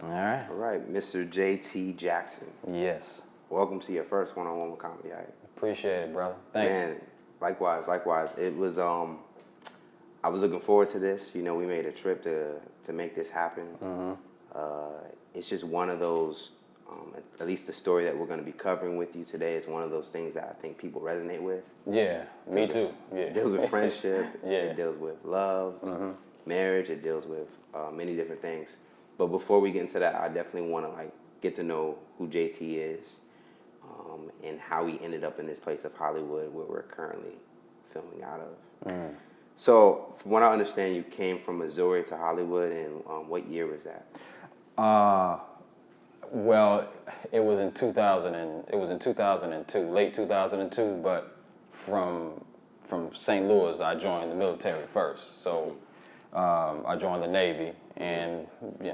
All right. All right, Mr. J.T. Jackson. Yes. Welcome to your first one-on-one with comedy. Appreciate it, brother. Thank you. Man, likewise. It was I was looking forward to this. You know, we made a trip to make this happen. It's just one of those. At least the story that we're going to be covering with you today is one of those things that I think people resonate with. Yeah, me too. Yeah. It deals with friendship. Yeah. It deals with love, marriage. It deals with many different things. But before we get into that, I definitely want to get to know who JT is, and how he ended up in this place of Hollywood where we're currently filming out of. So, from what I understand, you came from Missouri to Hollywood, and what year was that? Well, it was in 2002, late 2002. But from St. Louis, I joined the military first. So I joined the Navy, and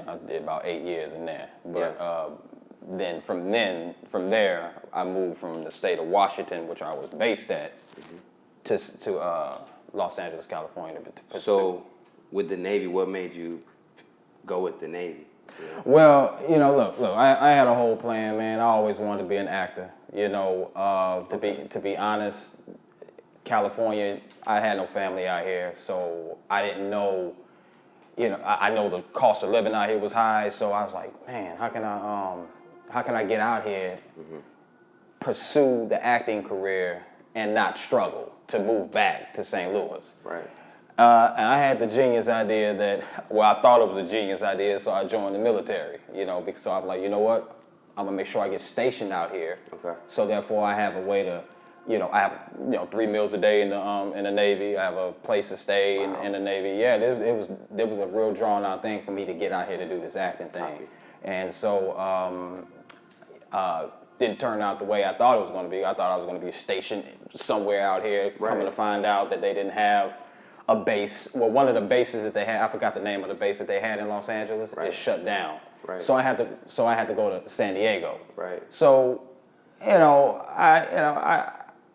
I did about 8 years in there. But then from there, I moved from the state of Washington, which I was based at, to Los Angeles, California. So, with the Navy, what made you go with the Navy? Yeah. Well, look, I had a whole plan, man. I always wanted to be an actor. To be honest, California, I had no family out here, so I didn't know. I know the cost of living out here was high, so I was like, man, how can I get out here, pursue the acting career, and not struggle to move back to St. Louis? Right. And I had the genius idea I thought it was a genius idea, so I joined the military, because I was like, you know what? I'm going to make sure I get stationed out here. Okay. So therefore I have a way to, I have, 3 meals a day in the Navy. I have a place to stay in the Navy. Yeah, there was a real drawn out thing for me to get out here to do this acting thing. Copy. And so, didn't turn out the way I thought it was going to be. I thought I was going to be stationed somewhere out here, coming to find out that they didn't have a base. Well, one of the bases that they had, I forgot the name of the base that they had in Los Angeles, is shut down. Right. So I had to go to San Diego. Right. So,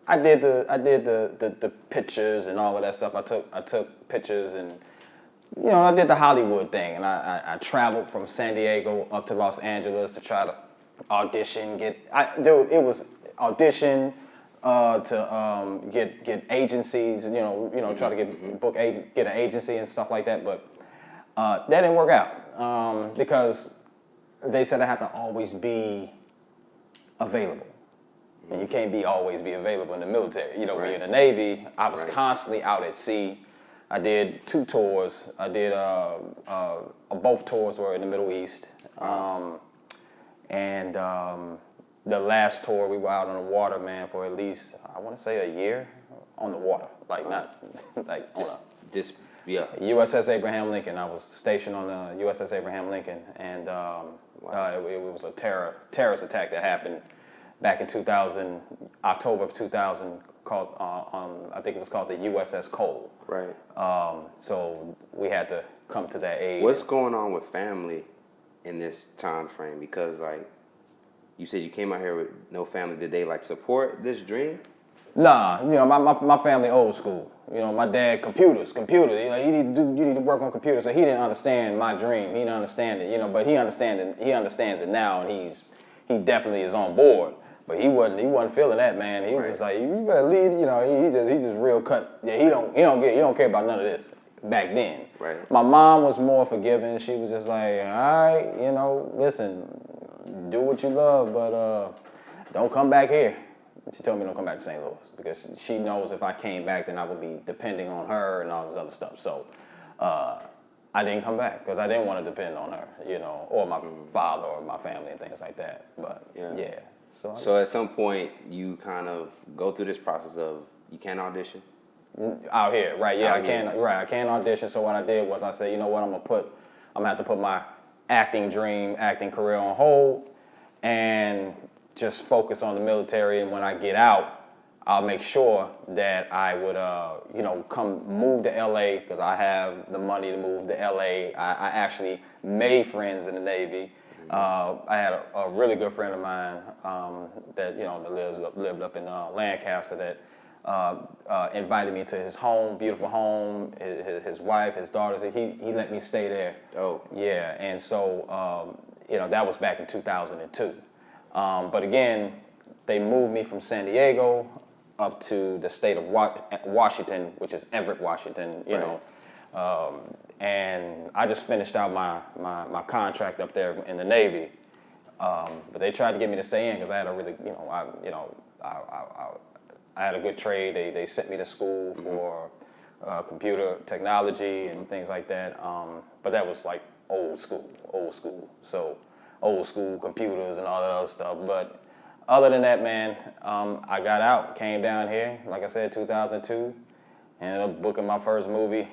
I did the pictures and all of that stuff. I took pictures, and I did the Hollywood thing, and I traveled from San Diego up to Los Angeles to try to audition. It was audition. To get agencies, try to get an agency and stuff like that, but that didn't work out because they said I have to always be available, and you can't always be available in the military. When you're in the Navy, I was constantly out at sea. I did 2 tours. I did both tours were in the Middle East, and the last tour, we were out on the water, man, for at least, I want to say a year on the water. USS Abraham Lincoln. I was stationed on the USS Abraham Lincoln, and it was a terrorist attack that happened back in 2000, October of 2000, called, I think it was called the USS Cole. Right. So we had to come to that aid. What's going on with family in this time frame? Because, you said you came out here with no family. Did they support this dream? Nah, my family old school. My dad computers. You need to work on computers. So he didn't understand my dream. He didn't understand it. But he understands it now, and he definitely is on board. But he wasn't feeling that, man. He was like, you better lead. He just real cut. Yeah, he don't care about none of this back then. Right. My mom was more forgiving. She was just like, all right, listen. Do what you love, but don't come back here. She told me don't come back to St. Louis because she knows if I came back, then I would be depending on her and all this other stuff. So I didn't come back because I didn't want to depend on her, or my father or my family and things like that. But yeah. So at some point, you kind of go through this process of you can't audition? Out here, right? Yeah, I can't audition. So what I did was I said, you know what, I'm gonna have to put my acting career on hold and just focus on the military. And when I get out, I'll make sure that I would, move to LA because I have the money to move to LA. I actually made friends in the Navy. I had a really good friend of mine that lived up in Lancaster that invited me to his home, beautiful home, his wife, his daughters. He let me stay there. Oh. Yeah, and so that was back in 2002. But again, they moved me from San Diego up to the state of Washington, which is Everett, Washington, and I just finished out my contract up there in the Navy. But they tried to get me to stay in because I had a really, I had a good trade. They sent me to school for computer technology and things like that. But that was like old school. So old school computers and all that other stuff. But other than that, man, I got out, came down here, like I said, 2002, ended up booking my first movie.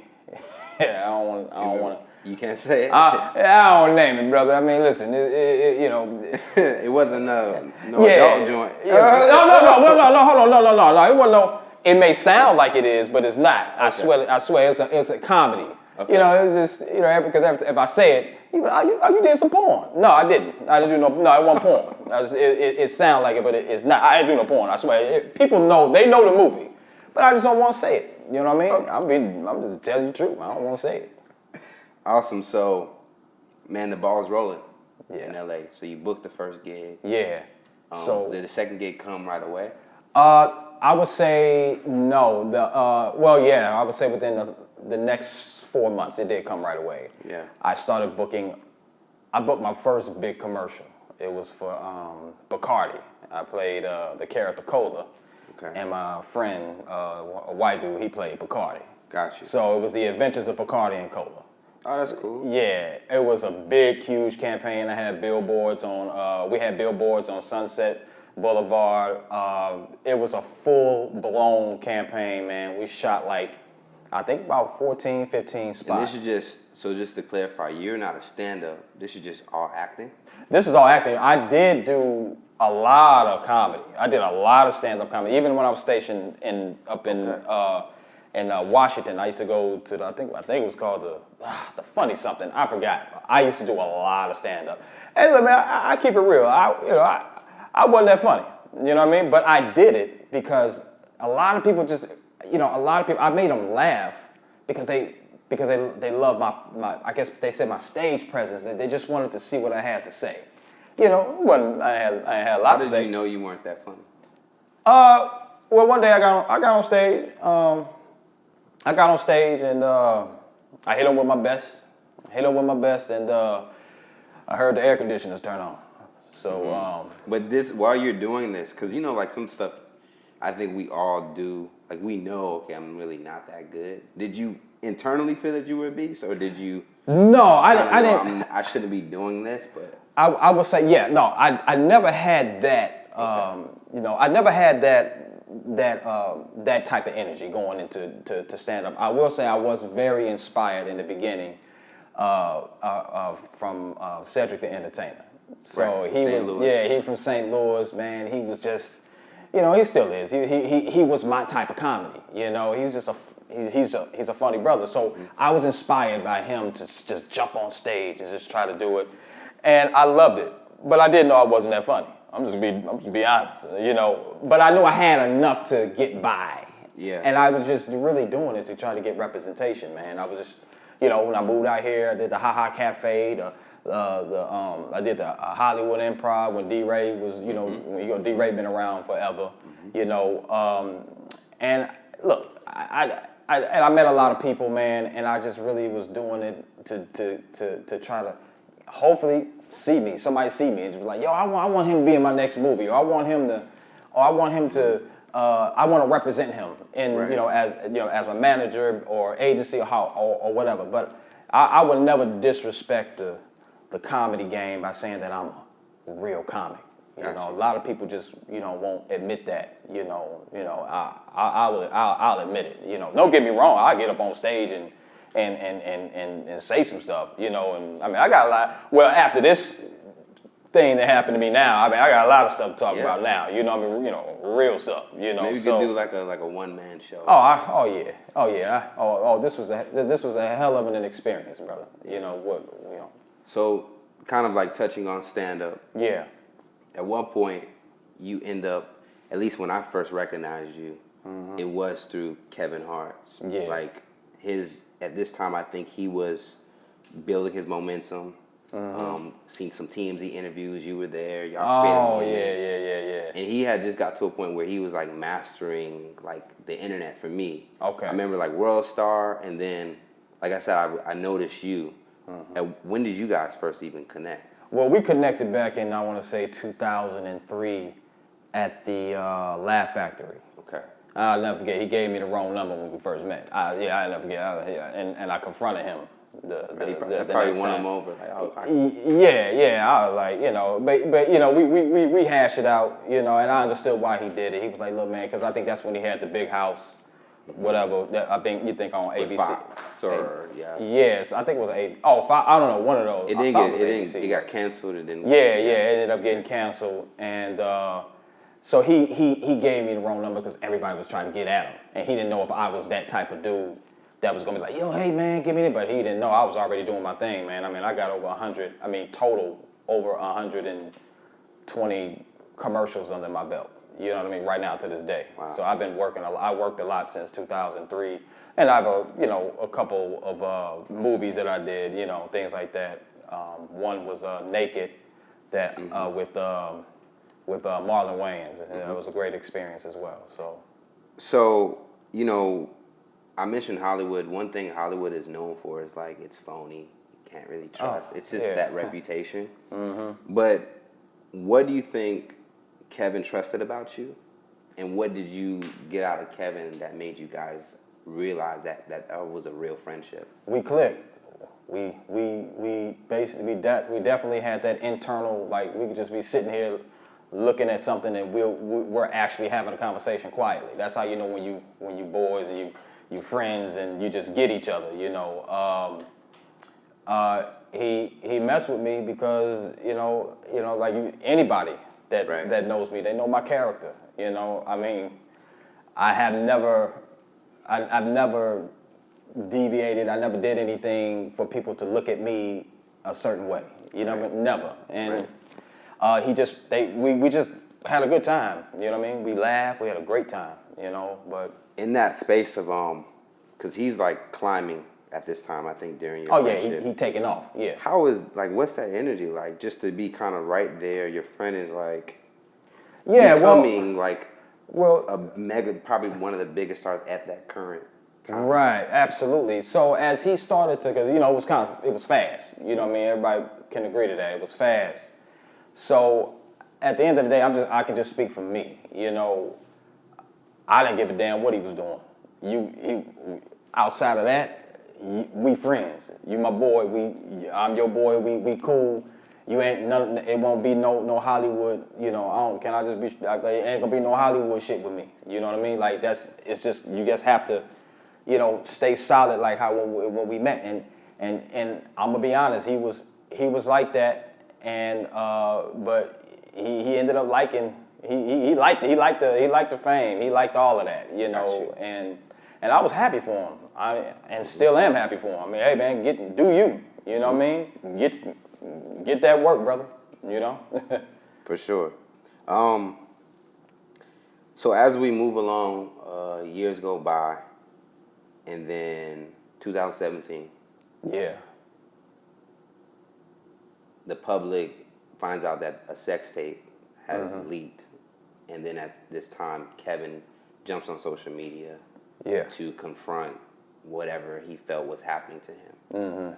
I don't want to. You can't say it. I don't name it, brother. I mean, listen, it wasn't no adult joint. No, hold on, no. It wasn't no. It may sound like it is, but it's not. Okay. I swear, it's a comedy. Okay. It's just because if I say it, you did some porn. No, I didn't. I didn't do no. No, it wasn't porn. It sounds like it, but it's not. I didn't do no porn. I swear. People know. They know the movie, but I just don't want to say it. You know what I mean? I'm just telling you the truth. I don't want to say it. Awesome. So, man, the ball's rolling in LA. So you booked the first gig. Yeah. So did the second gig come right away? I would say no. I would say within the next 4 months, it did come right away. Yeah. I booked my first big commercial. It was for Bacardi. I played the character Cola. Okay. And my friend, a white dude, he played Bacardi. Gotcha. So it was the adventures of Bacardi and Cola. Oh, that's cool. Yeah, it was a big, huge campaign. I had billboards we had billboards on Sunset Boulevard. It was a full-blown campaign, man. We shot I think about 14, 15 spots. And this is just to clarify, you're not a stand-up. This is just all acting? This is all acting. I did do a lot of comedy. I did a lot of stand-up comedy. Even when I was stationed up in Washington, I used to go to I think it was called the Funny Something. I forgot. I used to do a lot of stand-up. And look, man, I keep it real. I wasn't that funny. You know what I mean? But I did it because a lot of people I made them laugh because they love my I guess they said my stage presence. They just wanted to see what I had to say. I had a lot to say. How did you know you weren't that funny? Well, one day I got on stage. I got on stage and I hit him with my best. And I heard the air conditioners turn on. So, but while you're doing this, because like some stuff, I think we all do. Like we know, okay, I'm really not that good. Did you internally feel that you were a beast, or did you? No, I didn't. I shouldn't be doing this, but I would say, yeah, no, I never had that. I never had that type of energy going into stand up. I will say I was very inspired in the beginning from Cedric the Entertainer. So right. He's from St. Louis, man. He was just, he still is. He was my type of comedy. He's just he's a funny brother. So I was inspired by him to just jump on stage and just try to do it, and I loved it. But I didn't know I wasn't that funny. I'm just gonna be honest, But I knew I had enough to get by. Yeah. And I was just really doing it to try to get representation, man. I was just, when I moved out here, I did the Ha Ha Cafe, I did the Hollywood Improv when D-Ray was, D-Ray been around forever, and look, I met a lot of people, man, and I just really was doing it to try to hopefully somebody see me and just be like, yo, I want him to be in my next movie, or I want to represent him in, right. As a manager or agency or whatever. But I would never disrespect the comedy game by saying that I'm a real comic. A lot of people just, won't admit that. I'll admit it. Don't get me wrong. I get up on stage and say some stuff. And I mean, I got a lot. Well, after this thing that happened to me now, I mean, I got a lot of stuff to talk about now. Real stuff. Maybe you could do like a one-man show. This was a hell of an experience, brother. So, kind of like touching on stand-up. Yeah. At one point, you end up, at least when I first recognized you, it was through Kevin Hart. Yeah. Like at this time, I think he was building his momentum. Seen some TMZ interviews. You were there. Y'all Oh created yeah, moments. yeah. And he had just got to a point where he was like mastering like the internet for me. Okay. I remember like World Star, and then like I said, I noticed you. And when did you guys first even connect? Well, we connected back in, I want to say 2003 at the Laugh Factory. Okay. I'll never forget. He gave me the wrong number when we first met. I'll never forget. And I confronted him. He probably won him over. Like, Yeah. I was like, but we hashed it out, and I understood why he did it. He was like, look, man, because I think that's when he had the big house, whatever. I think you think on ABC. Fox or Yes, I think it was I don't know, one of those. It got canceled. It didn't. Yeah, it ended up getting canceled, and so he gave me the wrong number because everybody was trying to get at him, and he didn't know if I was that type of dude that was gonna be like, yo, hey man, give me it. But he didn't know I was already doing my thing, man. I mean, I got over 100. I mean, total over 120 commercials under my belt. You know what I mean? Right now to this day. Wow. So I've been working. I worked a lot since 2003, and I have a couple of movies that I did. Things like that. One was Naked, that with Marlon Wayans, and it was a great experience as well. So I mentioned Hollywood. One thing Hollywood is known for is like it's phony. You can't really trust. It's just that reputation. But what do you think Kevin trusted about you? And what did you get out of Kevin that made you guys realize that was a real friendship? We clicked. We definitely had that internal, like we could just be sitting here looking at something and we're actually having a conversation quietly. That's how you know when you boys and you friends and you just get each other. He messed with me because like anybody that knows me, they know my character. I mean, I've never deviated. I never did anything for people to look at me a certain way. Never. And we just had a good time. You know what I mean? We laughed. We had a great time. But in that space of because he's like climbing at this time, I think during your friendship. He taking off. Yeah. How is what's that energy like? Just to be kind of right there. Your friend is like becoming a mega, probably one of the biggest stars at that current time. Right, absolutely. So as he started to, because it was fast. You know what I mean? Everybody can agree to that. It was fast. So at the end of the day, I can just speak for me. I didn't give a damn what he was doing. Outside of that, we friends. You my boy. I'm your boy. We cool. You ain't none. It won't be no Hollywood. Can I just be? Like, it ain't gonna be no Hollywood shit with me. You know what I mean? Like it's just you just have to, stay solid like how when we met. And I'm gonna be honest. He was like that. And but he ended up liking. He liked the fame. He liked all of that, and I was happy for him. And still am happy for him. I mean, hey man, do you? You know what I mean? Get that work, brother. For sure. So as we move along, years go by, and then 2017. Yeah. The public finds out that a sex tape has leaked. And then at this time, Kevin jumps on social media to confront whatever he felt was happening to him.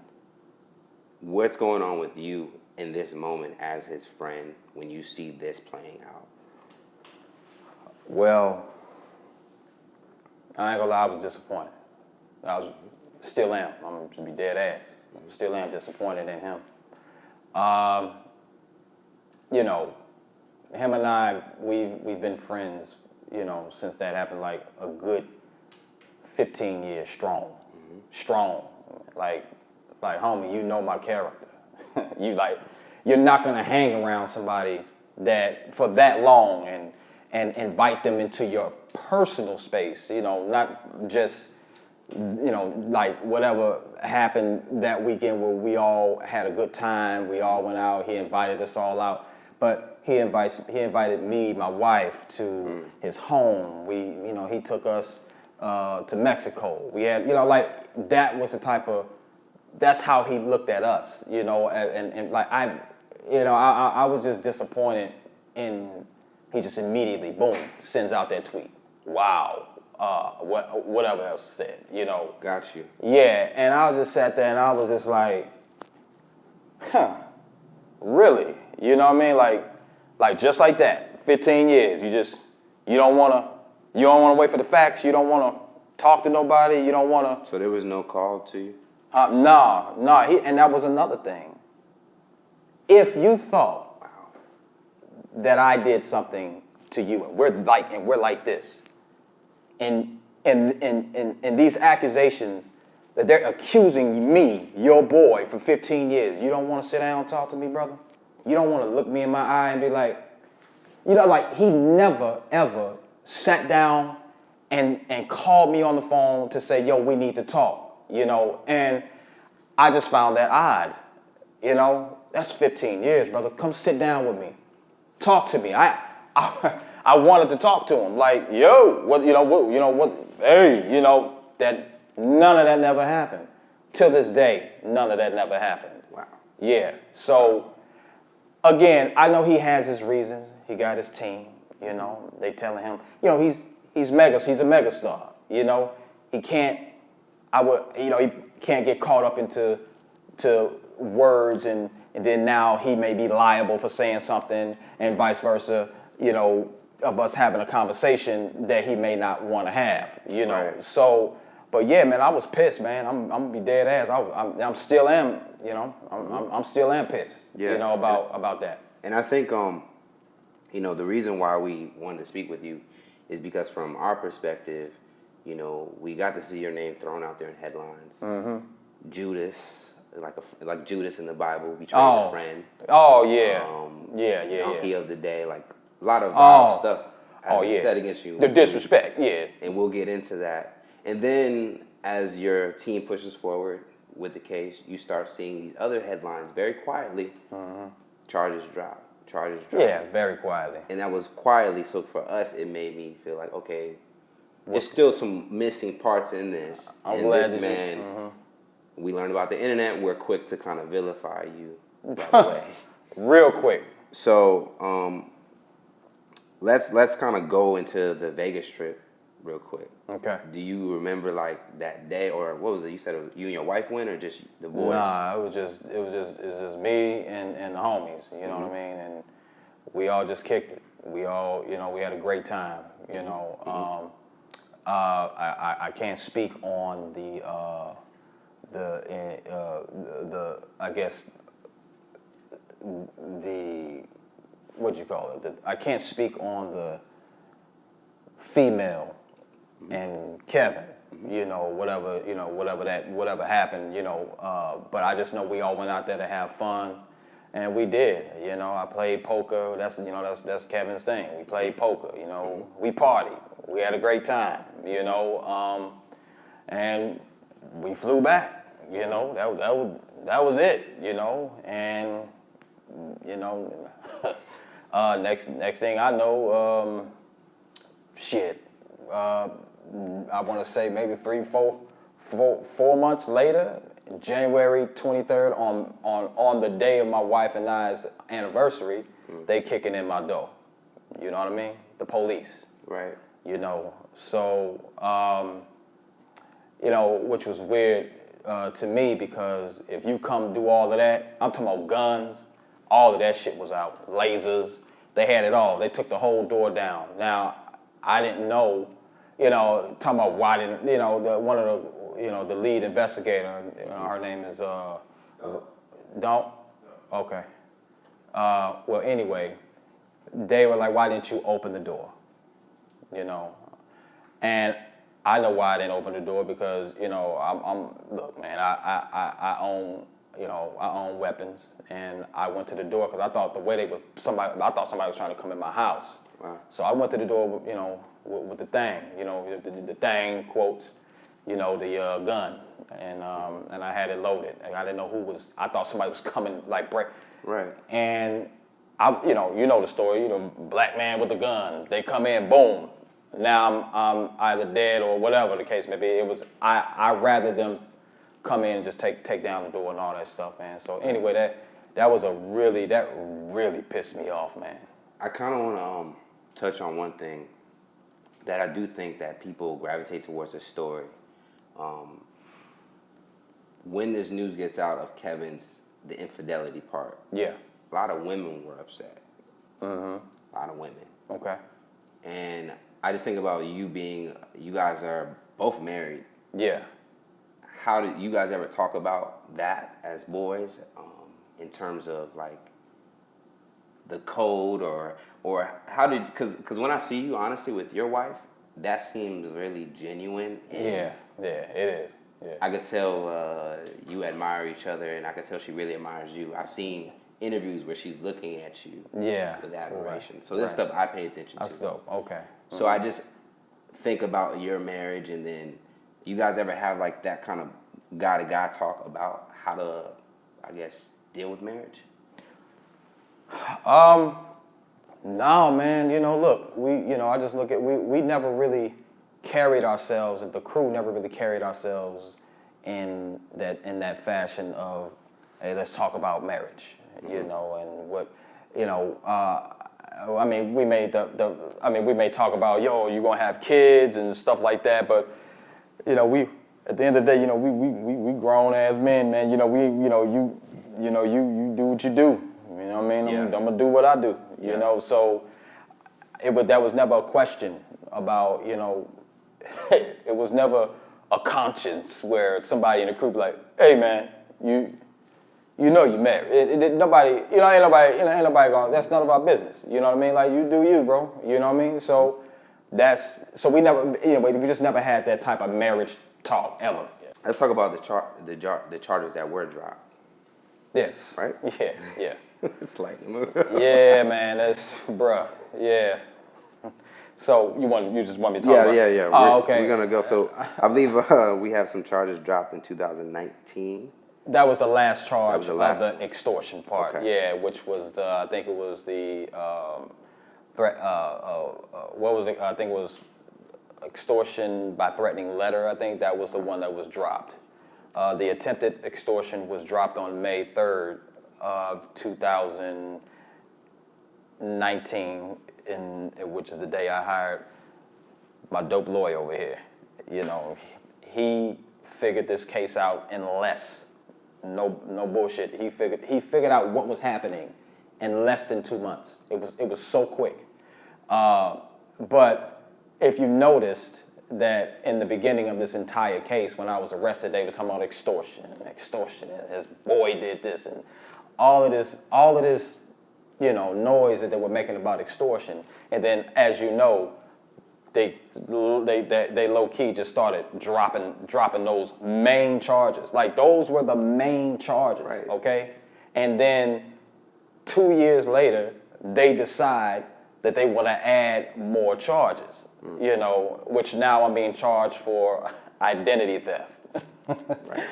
What's going on with you in this moment as his friend when you see this playing out? Well, I ain't gonna lie, I was disappointed. Still am. I'm gonna be dead ass. Still am disappointed in him. Him and I, we've been friends, since that happened, like a good 15 years strong. Strong. Like homie, you know my character. You're not gonna hang around somebody that for that long and invite them into your personal space, not just like whatever happened that weekend where we all had a good time, we all went out, he invited us all out, but he invited me, my wife, to his home. He took us to Mexico. We had, that was the type of that's how he looked at us, you know, and like I was just disappointed in, he just immediately, boom, sends out that tweet. Wow. Whatever else said, you know. Got you. Yeah, and I was just sat there and I was just like, really? You know what I mean? Like just like that, 15 years, you don't want to wait for the facts, you don't want to talk to nobody, you don't want to. So there was no call to you? No, and that was another thing. If you thought that I did something to you, and we're like this, and these accusations that they're accusing me, your boy, for 15 years, you don't want to sit down and talk to me, brother? You don't want to look me in my eye and be like, you know, like he never ever sat down and called me on the phone to say, yo, we need to talk, you know, and I just found that odd, you know. That's 15 years, brother. Come sit down with me. Talk to me. I wanted to talk to him. Like, yo, hey, you know, that none of that never happened. Till this day, none of that never happened. Wow. Yeah. So, again, I know he has his reasons. He got his team, you know. They telling him, you know, he's a megastar, you know. He can't get caught up into words and then now he may be liable for saying something and vice versa, you know, of us having a conversation that he may not want to have, you know. Right. So, but yeah, man, I was pissed, man. I'm gonna be dead ass. I'm still am, you know. I'm still am pissed, you know, about that. And I think, you know, the reason why we wanted to speak with you is because from our perspective, you know, we got to see your name thrown out there in headlines. Mm-hmm. Judas. Like Judas in the Bible, betrayed a friend. Oh yeah, Donkey of the day, like a lot of vile stuff has been said against you. The disrespect, yeah. And we'll get into that. And then as your team pushes forward with the case, you start seeing these other headlines very quietly. Mm-hmm. Charges drop. Yeah, very quietly. And that was quietly. So for us, it made me feel like, okay, there's still some missing parts in this. I'm glad this man. Mm-hmm. We learned about the internet. We're quick to kind of vilify you right away. Real quick. So let's kind of go into the Vegas trip real quick. Okay. Do you remember like that day, or what was it? You said it was you and your wife went, or just the boys? Nah, it was just me and the homies. You know what I mean? And we all just kicked it. We all, you know, we had a great time. You know, I can't speak on the I guess the what you call it? I can't speak on the female and Kevin. You know, whatever happened. You know, but I just know we all went out there to have fun, and we did. You know, I played poker. That's Kevin's thing. We played poker. You know, we partied. We had a great time. You know, and we flew back. You know, that was it, you know, and, you know, next thing I know, I want to say maybe 4 months later, January 23rd, on the day of my wife and I's anniversary, they kicking in my door, you know what I mean? The police. Right. You know, so, you know, which was weird, to me, because if you come do all of that, I'm talking about guns, all of that shit was out, lasers, they had it all. They took the whole door down. Now, I didn't know, you know, talking about why didn't, you know, one of the, you know, the lead investigator, you know, her name is, Don't? Okay. Well, anyway, they were like, why didn't you open the door? You know, and I know why I didn't open the door because, you know, look, man, I own, you know, I own weapons, and I went to the door because I thought somebody was trying to come in my house. Wow. So I went to the door, you know, with the thing, you know, the thing, quotes, you know, the gun, and I had it loaded, and I didn't know who was. I thought somebody was coming, like break. Right. And you know the story, you know, black man with a gun. They come in, boom. Now I'm either dead or whatever the case may be. It was I rather them come in and just take down the door and all that stuff, man. So anyway, that really pissed me off, man. I kind of want to touch on one thing that I do think that people gravitate towards a story. When this news gets out of the infidelity part, yeah, a lot of women were upset. Mm-hmm. A lot of women. Okay. And I just think about you guys are both married. Yeah. How did you guys ever talk about that as boys, in terms of like the code or how did, because when I see you honestly with your wife, that seems really genuine. And yeah, it is. Yeah. I could tell you admire each other, and I could tell she really admires you. I've seen interviews where she's looking at you with admiration. Right. So this stuff I pay attention to. That's dope. Okay. Mm-hmm. So I just think about your marriage, and then you guys ever have like that kind of guy-to-guy talk about how to, I guess, deal with marriage? No, man. Look, I just look at we never really carried ourselves, and the crew never really carried ourselves in that fashion of, hey, let's talk about marriage, mm-hmm. And what, I mean, we may talk about, you're gonna have kids and stuff like that, but we at the end of the day, we grown ass men, man. You do what you do. You know what I mean? Yeah. I'm gonna do what I do. You know, so that was never a question about, it was never a conscience where somebody in the crew be like, hey man, you married. Nobody, ain't nobody going, that's none of our business. You know what I mean? Like, you do you, bro. You know what I mean? So we never, we just never had that type of marriage talk ever. Let's talk about the charges that were dropped. Yes. Right? Yeah. It's like, yeah, man, that's, bruh, yeah. So you just want me to talk about? Yeah. Okay. We're gonna go. So I believe we have some charges dropped in 2019. That was the last charge of the extortion part. Okay. Yeah, which was I think it was the threat. What was it? I think it was extortion by threatening letter. I think that was the one that was dropped. The attempted extortion was dropped on May 3rd of 2019, which is the day I hired my dope lawyer over here. He figured this case out in less. No bullshit. He figured out what was happening in less than 2 months. It was so quick. But if you noticed that in the beginning of this entire case, when I was arrested, they were talking about extortion, and his boy did this, and all of this, noise that they were making about extortion. And then, as you know, they low key just started dropping those main charges. Like, those were the main charges, right. Okay? And then 2 years later, they decide that they want to add more charges, which now I'm being charged for identity theft. Right.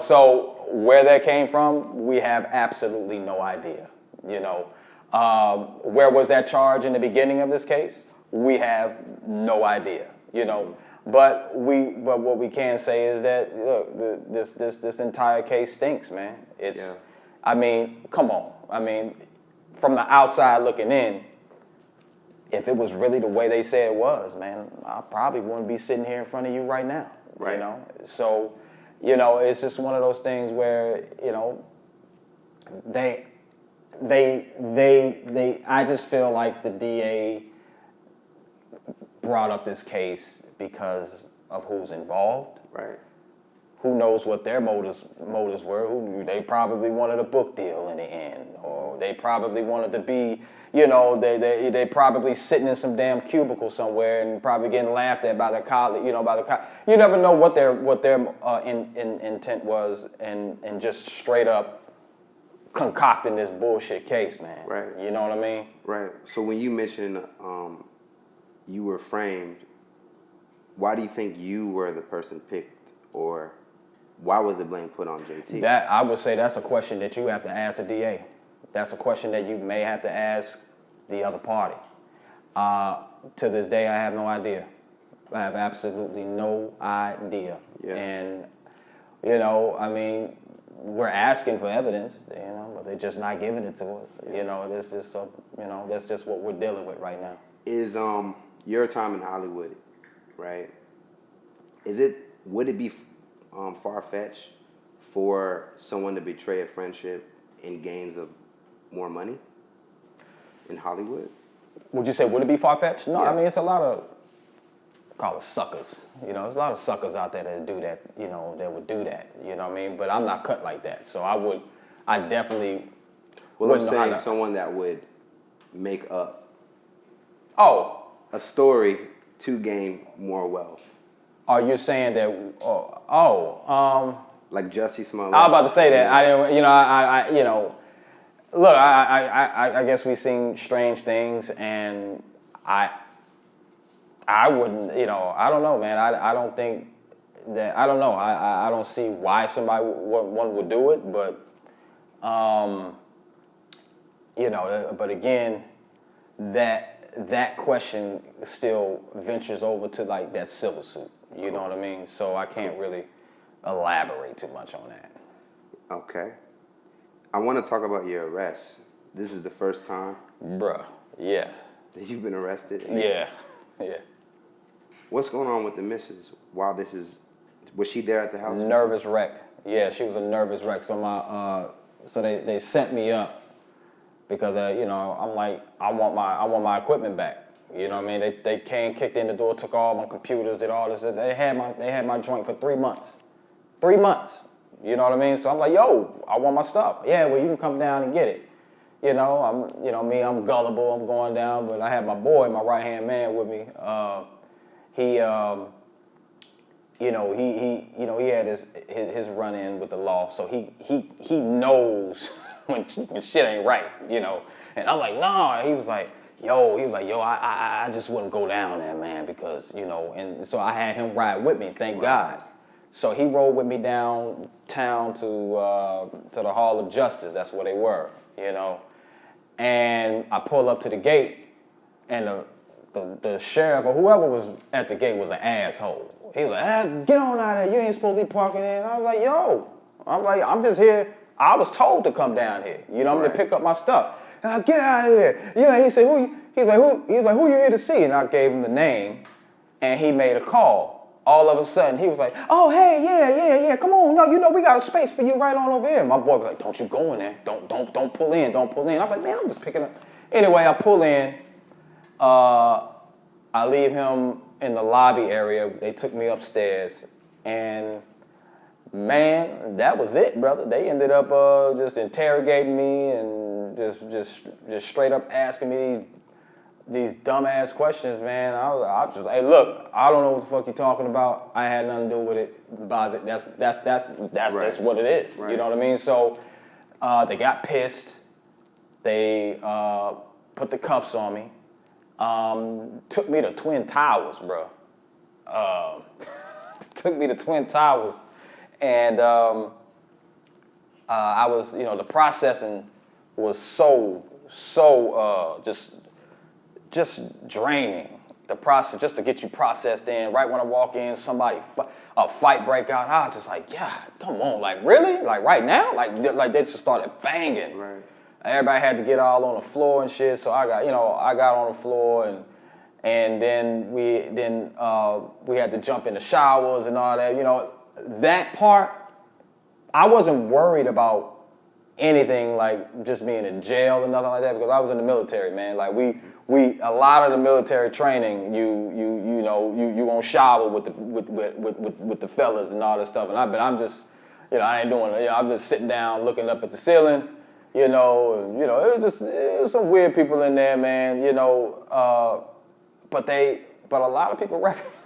So where that came from, we have absolutely no idea. Where was that charge in the beginning of this case? We have no idea. But what we can say is that, look, this entire case stinks, man. I mean, come on. I mean, from the outside looking in, if it was really the way they say it was, man, I probably wouldn't be sitting here in front of you right now. Right. So, it's just one of those things where, I just feel like the DA brought up this case because of who's involved. Right. Who knows what their motives were? They probably wanted a book deal in the end, or they probably wanted to be, they probably sitting in some damn cubicle somewhere and probably getting laughed at by the college, You never know what their intent was, and just straight up concocting this bullshit case, man. Right. You know what I mean? Right. So when you mentioned you were framed, why do you think you were the person picked, or why was the blame put on JT? That, I would say, that's a question that you have to ask the DA. That's a question that you may have to ask the other party. To this day, I have no idea. I have absolutely no idea. Yeah. And You know, I mean, we're asking for evidence, you know, but they're just not giving it to us. You know, that's just so, you know, that's just what we're dealing with right now. Is your time in Hollywood, right? Would it be far-fetched for someone to betray a friendship in gains of more money in Hollywood? Would you say, would it be far-fetched? No, Yeah. I mean, it's a lot of, call it suckers. You know, there's a lot of suckers out there that do that, you know, that would do that. You know what I mean? But I'm not cut like that. So I definitely Well, I'm wouldn't know how saying to. someone that would make up Oh, a story to gain more wealth. are you saying that, Like Jussie Smollett. I was about to say that. I didn't, you know, I you know, look, I guess we've seen strange things, and I wouldn't, you know, I don't know, man. I don't think that, I don't know. I don't see why somebody one would do it, but, you know, but again, that question still ventures over to like that civil suit. You know what I mean? So I can't really elaborate too much on that. Okay. I want to talk about your arrest. This is the first time Bruh, yes. that you've been arrested. Yeah. What's going on with the missus while this is? Was she there at the house? Nervous wreck. Yeah, she was a nervous wreck. So so they sent me up because you know, I'm like, I want my equipment back. You know what I mean? They came, kicked in the door, took all my computers, did all this. They had my joint for 3 months. 3 months. You know what I mean? So I'm like, yo, I want my stuff. Yeah, well, you can come down and get it. You know, I'm gullible. I'm going down, but I had my boy, my right hand man, with me. He had his run in with the law, so he knows when shit ain't right, you know. And I'm like, nah. He was like, yo, I just wouldn't go down there, man, because, you know. And so I had him ride with me, thank God. So he rode with me downtown to the Hall of Justice. That's where they were, you know. And I pull up to the gate, and the sheriff or whoever was at the gate was an asshole. He was like, get on out of there. You ain't supposed to be parking there. And I was like, yo. I'm just here. I was told to come down here. You know, I'm to pick up my stuff. And get out of here. You know, he said, who you here to see? And I gave him the name, and he made a call. All of a sudden, he was like, oh, hey, yeah, come on. No, you know, we got a space for you right on over here. My boy was like, don't you go in there. Don't pull in, don't pull in. I was like, man, I'm just picking up. Anyway, I pull in. I leave him in the lobby area. They took me upstairs, and man, that was it, brother. They ended up just interrogating me and just straight up asking me these dumbass questions, man. I was just, hey, look, I don't know what the fuck you're talking about. I had nothing to do with it. That's what it is. Right. You know what I mean? So they got pissed. They put the cuffs on me. Took me to Twin Towers, bro. Took me to Twin Towers, and I was, you know, the processing was so just draining. The process, just to get you processed in. Right when I walk in, a fight break out. I was just like, yeah, come on, like really, like right now, like they just started banging. Right. Everybody had to get all on the floor and shit. So I got on the floor, and then we had to jump in the showers and all that. You know, that part, I wasn't worried about anything like just being in jail or nothing like that, because I was in the military, man. Like we a lot of the military training, you gonna shower with the fellas and all this stuff. And I'm just, you know, I ain't doing it. You know, I'm just sitting down looking up at the ceiling. You know, it was some weird people in there, man. You know, but a lot of people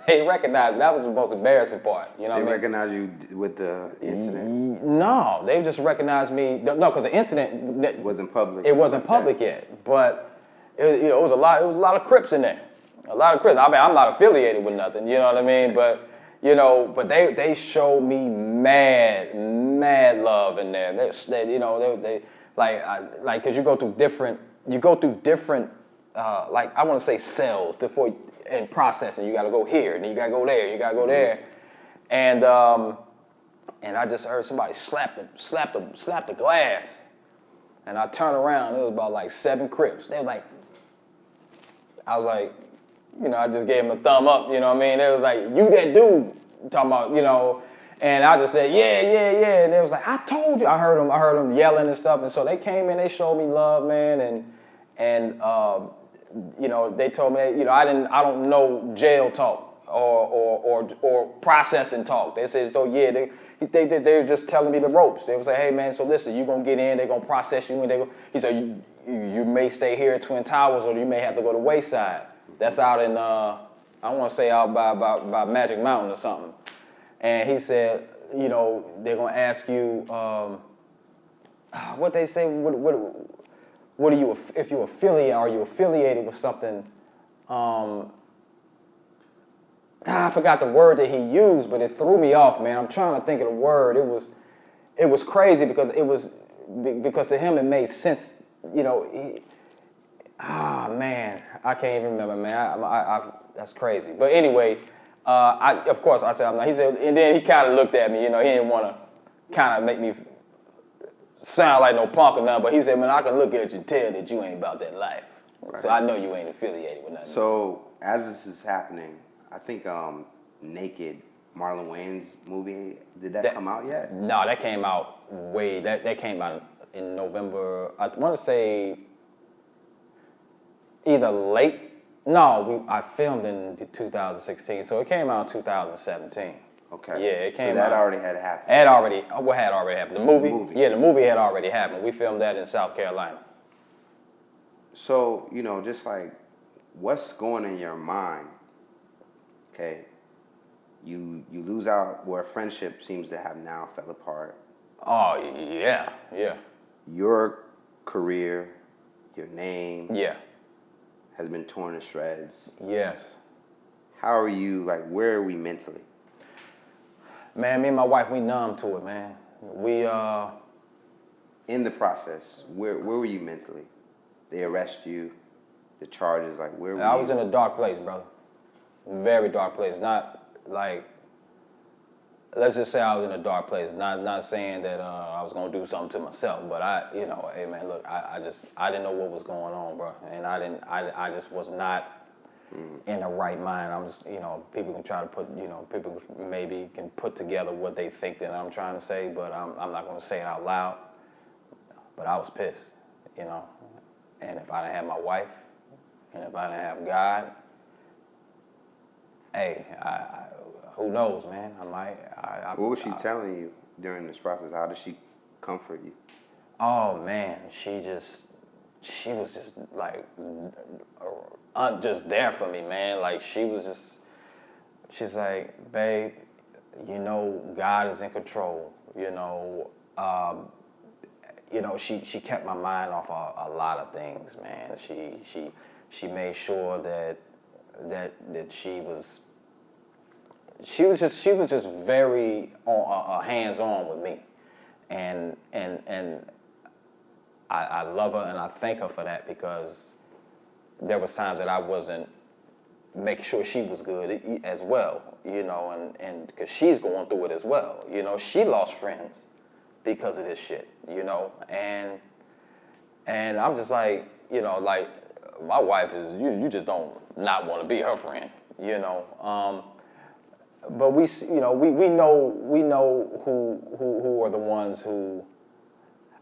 they recognized me. That was the most embarrassing part. You know, they what I mean? recognized you with the incident. No, they just recognized me. No, because the incident wasn't public. It wasn't public yet, but it was a lot of Crips in there. A lot of Crips. I mean, I'm not affiliated with nothing. You know what I mean? But you know, but they showed me mad love in there. They like, cause you go through different, like I want to say cells before in processing. You got to go here, and then you got to go there, you got to go there, and and I just heard somebody slap the glass. And I turned around, it was about like 7 Crips. They were like, I was like, I just gave them a thumb up, you know what I mean? They was like, you that dude, talking about, and I just said, yeah. And they was like, I told you. I heard them yelling and stuff. And so they came in, they showed me love, man. And they told me, I don't know jail talk or processing talk. They said, so yeah, they were just telling me the ropes. They would say, hey man, so listen, you're gonna get in, they're gonna process you, and he said, you may stay here at Twin Towers, or you may have to go to Wayside. That's out in I want to say out by Magic Mountain or something. And he said, they're gonna ask you what they say. What are you, if you affiliate? Are you affiliated with something? I forgot the word that he used, but it threw me off, man. I'm trying to think of the word. It was crazy because to him it made sense. Man, I can't even remember, man. I that's crazy. But anyway, of course I said I'm not. He said, and then he kind of looked at me. He didn't want to kind of make me sound like no punk or nothing. But he said, man, I can look at you and tell that you ain't about that life. Right. So I know you ain't affiliated with nothing. So as this is happening, I think Naked, Marlon Wayne's movie, did that come out yet? No, that came out that came out in November. I want to say either late. No, I filmed in 2016, so it came out in 2017. Okay. Yeah, it came out. So that already had happened. What had already happened? The movie? Yeah, the movie had already happened. We filmed that in South Carolina. So, just like, what's going in your mind? Okay, you lose out where friendship seems to have now fell apart. Oh yeah. Your career, your name, yeah, has been torn to shreds. Yes. How are you? Like, where are we mentally? Man, me and my wife, we numb to it, man. We in the process, where were you mentally? They arrest you, the charges, like where were you? I was in a dark place, brother. Very dark place. Not like, let's just say I was in a dark place. Not saying that I was gonna do something to myself, but hey man, look, I didn't know what was going on, bro, and I just was not in the right mind. I'm just, people can try to put, people maybe can put together what they think that I'm trying to say, but I'm not gonna say it out loud. But I was pissed, and if I didn't have my wife, and if I didn't have God. Hey, who knows, man? What was she telling you during this process? How did she comfort you? Oh man, she was just like, just there for me, man. Like she's like, babe, God is in control. She kept my mind off a lot of things, man. She made sure that she was just very hands-on with me, and I love her and I thank her for that, because there was times that I wasn't making sure she was good as well, and because she's going through it as well, she lost friends because of this shit, and I'm just like, like my wife is, you just don't not want to be her friend, but we know who are the ones who,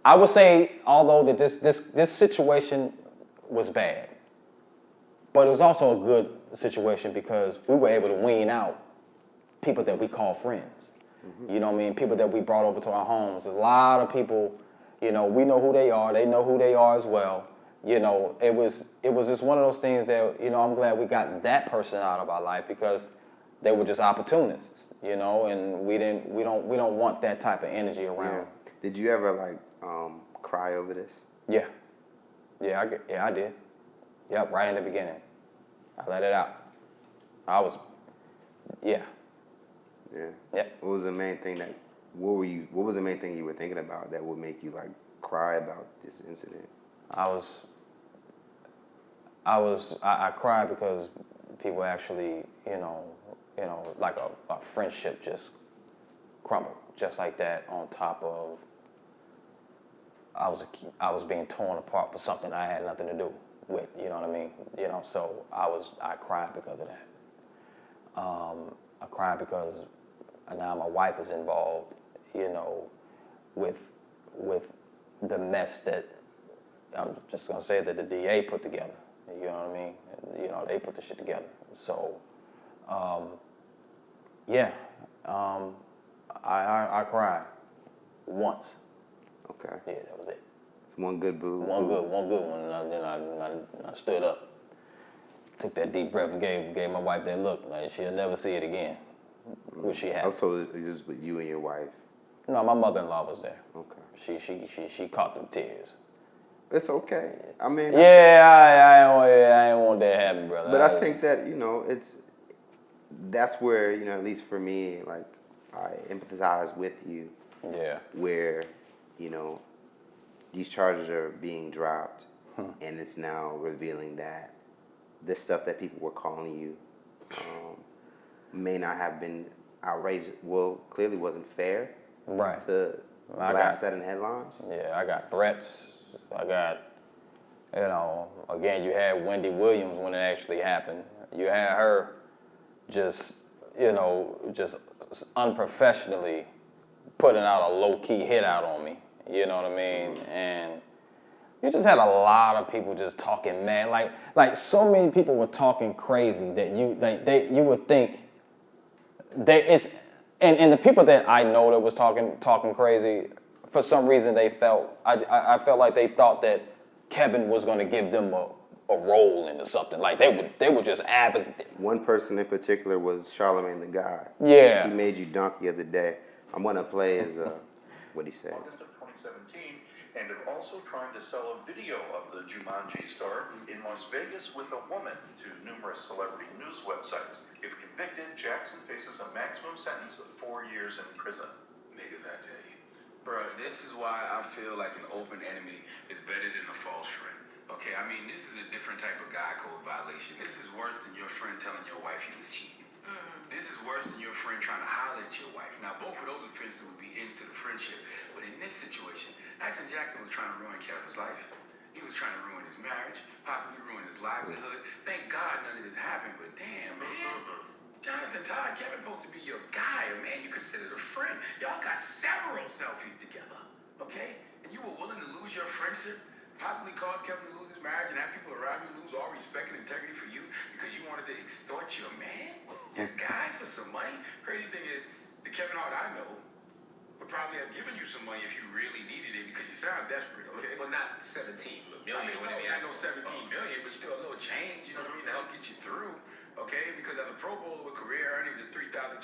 I would say, although that this situation was bad, but it was also a good situation because we were able to wean out people that we call friends. Mm-hmm. You know what I mean? People that we brought over to our homes. A lot of people, we know who they are. They know who they are as well. It was just one of those things that, I'm glad we got that person out of our life, because they were just opportunists, and we don't want that type of energy around. Yeah. Did you ever cry over this? Yeah. I did. Yep, right in the beginning. I let it out. Yeah. Yep. What was the main thing what was the main thing you were thinking about that would make you cry about this incident? I cried because people actually, like a friendship just crumbled, just like that. On top of I was being torn apart for something I had nothing to do with. You know what I mean? You know, so I cried because of that. I cried because now my wife is involved. You know, with the mess that I'm just gonna say that the DA put together. You know what I mean? You know, they put the shit together. So, yeah, I cried once. Okay. Yeah, that was it. It's one good boo. One good one. And then I stood up, took that deep breath, and gave my wife that look. Like she'll never see it again. Which she had. Also, it was with you and your wife. No, my mother-in-law was there. Okay. She caught them tears. It's okay. I mean. Yeah, I ain't want that to happen, brother. But I think that, you know, that's where, you know, at least for me, like, I empathize with you. Yeah. Where, you know, these charges are being dropped, and it's now revealing that the stuff that people were calling you may not have been outrageous. Well, clearly wasn't fair. Right. To blast that in headlines. Yeah, I got threats. I got, you know, again, you had Wendy Williams when it actually happened. You had her just, you know, just unprofessionally putting out a low-key hit out on me. You know what I mean? And you just had a lot of people just talking mad. Like so many people were talking crazy that you would think and the people that I know that was talking crazy, for some reason they felt I felt like they thought that Kevin was going to give them a role into something. Like they would just advocate. One person in particular was Charlamagne the God. Yeah. He made you dunk the other day. I'm gonna play his what he said. August of 2017, and are also trying to sell a video of the Jumanji star in Las Vegas with a woman to numerous celebrity news websites. If convicted, Jackson faces a maximum sentence of 4 years in prison. Niggas, I tell you. Bro, this is why I feel like an open enemy is better than a false friend. Okay, I mean, this is a different type of guy code violation. This is worse than your friend telling your wife you was cheating. This is worse than your friend trying to holler at your wife. Now, both of those offenses would be ends to the friendship. But in this situation, Jackson was trying to ruin Kevin's life. He was trying to ruin his marriage, possibly ruin his livelihood. Thank God none of this happened, but damn, man. Jonathan Todd, Kevin supposed to be your guy, a man you considered a friend. Y'all got several selfies together, okay? And you were willing to lose your friendship, possibly cause Kevin to lose his marriage and have people around you lose all respect and integrity for you because you wanted to extort your man, your guy, for some money? Crazy thing is, the Kevin Hart I know would probably have given you some money if you really needed it because you sound desperate, okay? Well, not 17 million. I know 17 million, but still a little change, you know what I mean, to help get you through. Okay, because as a Pro Bowler with career earnings of $3,255,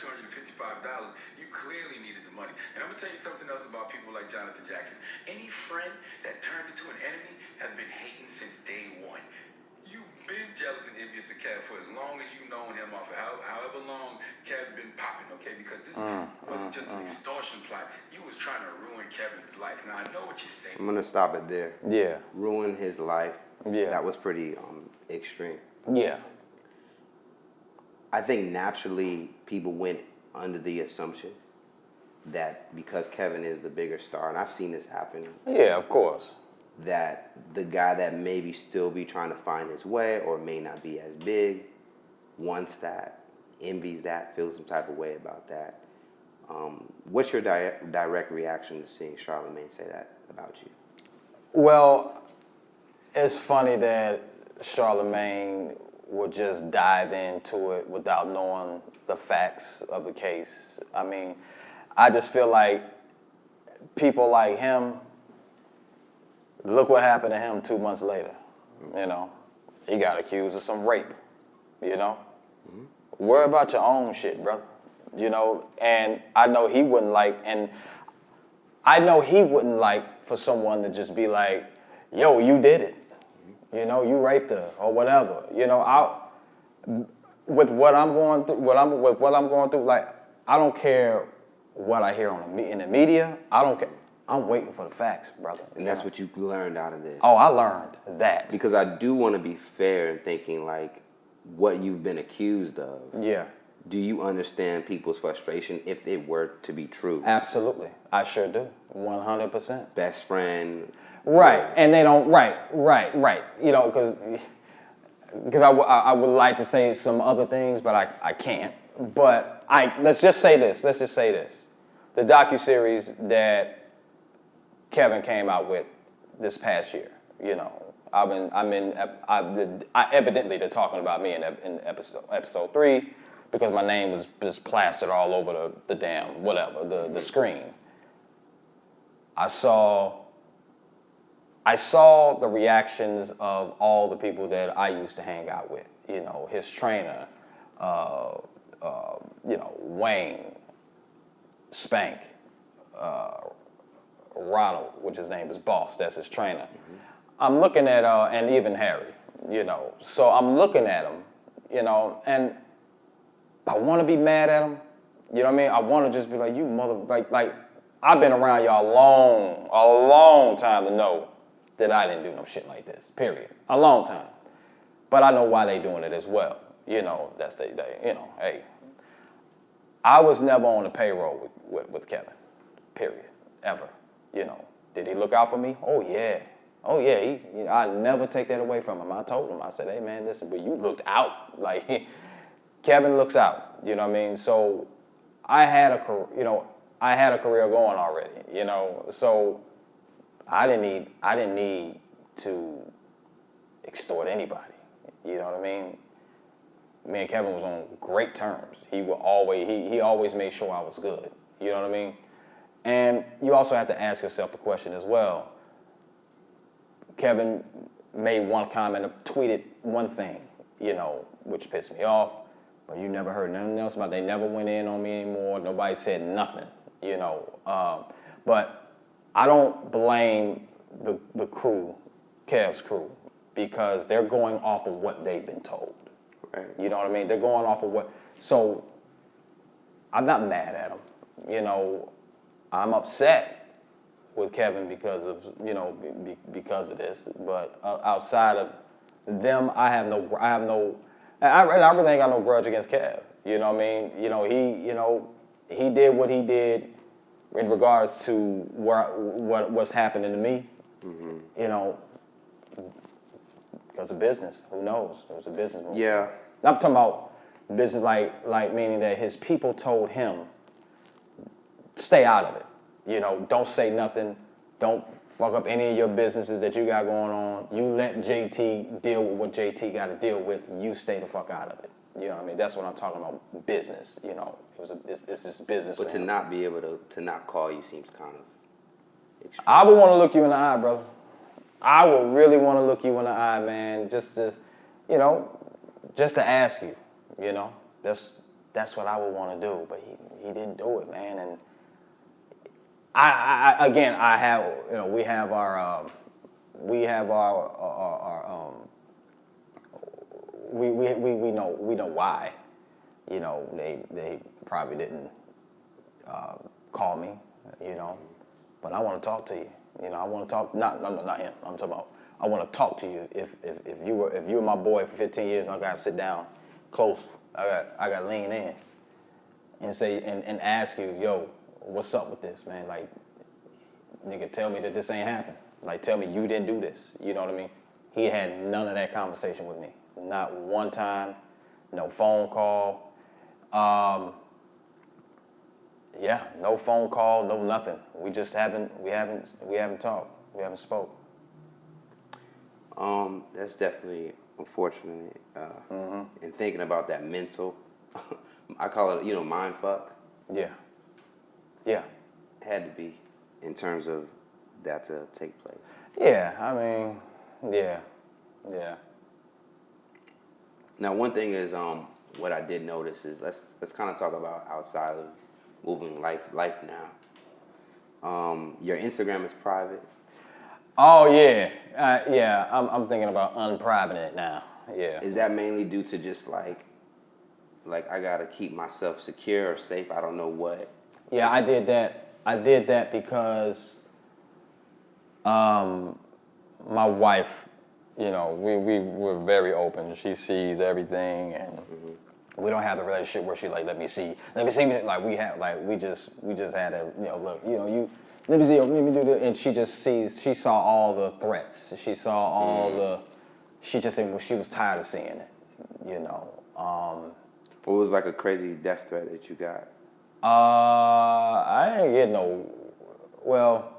you clearly needed the money. And I'm gonna tell you something else about people like Jonathan Jackson. Any friend that turned into an enemy has been hating since day one. You've been jealous and envious of Kev for as long as you've known him, off of however long Kev's been popping. Okay, because this wasn't just an extortion plot. You was trying to ruin Kevin's life. Now I know what you're saying. I'm gonna stop it there. Yeah. Ruin his life. Yeah. That was pretty extreme. Yeah. I think naturally people went under the assumption that because Kevin is the bigger star, and I've seen this happen. Yeah, of course. That the guy that maybe still be trying to find his way or may not be as big wants that, envies that, feels some type of way about that. What's your direct reaction to seeing Charlamagne say that about you? Well, it's funny that Charlamagne would just dive into it without knowing the facts of the case. I mean, I just feel like people like him, look what happened to him 2 months later. You know, he got accused of some rape, you know? Worry about your own shit, brother. You know, and I know he wouldn't like for someone to just be like, yo, you did it. You know, you raped her or whatever. You know, with what I'm going through, like, I don't care what I hear in the media. I don't care. I'm waiting for the facts, brother. And that's what you learned out of this. Oh, I learned that. Because I do want to be fair in thinking like what you've been accused of. Yeah. Do you understand people's frustration if it were to be true? Absolutely, I sure do, 100%. Best friend. Right, and they don't. Right. You know, because I would like to say some other things, but I can't. But let's just say this. The docuseries that Kevin came out with this past year. You know, evidently they're talking about me in episode 3 because my name was just plastered all over the damn whatever the screen. I saw the reactions of all the people that I used to hang out with. You know, his trainer, you know, Wayne, Spank, Ronald, which his name is Boss, that's his trainer. Mm-hmm. I'm looking at, and even Harry, you know. So I'm looking at him, you know, and I want to be mad at him. You know what I mean? I want to just be like, you mother, like I've been around y'all a long time to know that I didn't do no shit like this, period. A long time. But I know why they doing it as well. You know, that's they you know, hey. I was never on the payroll with Kevin, period, ever. You know, did he look out for me? Oh, yeah. I never take that away from him. I told him, I said, hey, man, listen, but you looked out. Like, Kevin looks out, you know what I mean? So I had a career going already, you know, so I didn't need to extort anybody. You know what I mean? Me and Kevin was on great terms. He always made sure I was good. You know what I mean? And you also have to ask yourself the question as well. Kevin made one comment, tweeted one thing, you know, which pissed me off. But you never heard nothing else about it. They never went in on me anymore. Nobody said nothing, you know. But I don't blame the crew, Kev's crew, because they're going off of what they've been told. Right. You know what I mean? They're going off of what. So I'm not mad at them. You know, I'm upset with Kevin because of, you know, because of this. But outside of them, I really ain't got no grudge against Kev. You know what I mean? He did what he did in regards to what's happening to me. Mm-hmm. You know, because of business. Who knows? It was a business move. Yeah. I'm talking about business like meaning that his people told him, stay out of it. You know, don't say nothing. Don't fuck up any of your businesses that you got going on. You let JT deal with what JT got to deal with. You stay the fuck out of it. You know what I mean? That's what I'm talking about. Business. You know, it's just business. But to not be able to not call you seems kind of extreme. I would want to look you in the eye, brother. I would really want to look you in the eye, man. Just to ask you. You know, that's what I would want to do. But he didn't do it, man. And we know why. You know, they probably didn't call me, you know, but I want to talk to you. You know, I want to talk, not him. I'm talking about, I want to talk to you. If you were my boy for 15 years, I got to sit down close. I got to lean in and say, and ask you, yo, what's up with this, man? Like, nigga, tell me that this ain't happened. Like, tell me you didn't do this. You know what I mean? He had none of that conversation with me. Not one time, no phone call. No phone call, no nothing. We haven't talked. We haven't spoke. That's definitely unfortunate. And thinking about that mental, I call it, mind fuck. Yeah. Had to be in terms of that to take place. Yeah, I mean, yeah. Now, one thing is, what I did notice is let's kind of talk about outside of moving life now. Your Instagram is private. Oh yeah, I'm thinking about unprivating it now. Yeah. Is that mainly due to just like I gotta keep myself secure or safe? I don't know what. Yeah, I did that because my wife, you know, we were very open. She sees everything, and We don't have the relationship where she like, let me see me, like we have, like we just had a, look, let me see, let me do this, and she saw all the threats, she saw all she was tired of seeing it, What was like a crazy death threat that you got? I didn't get no, well.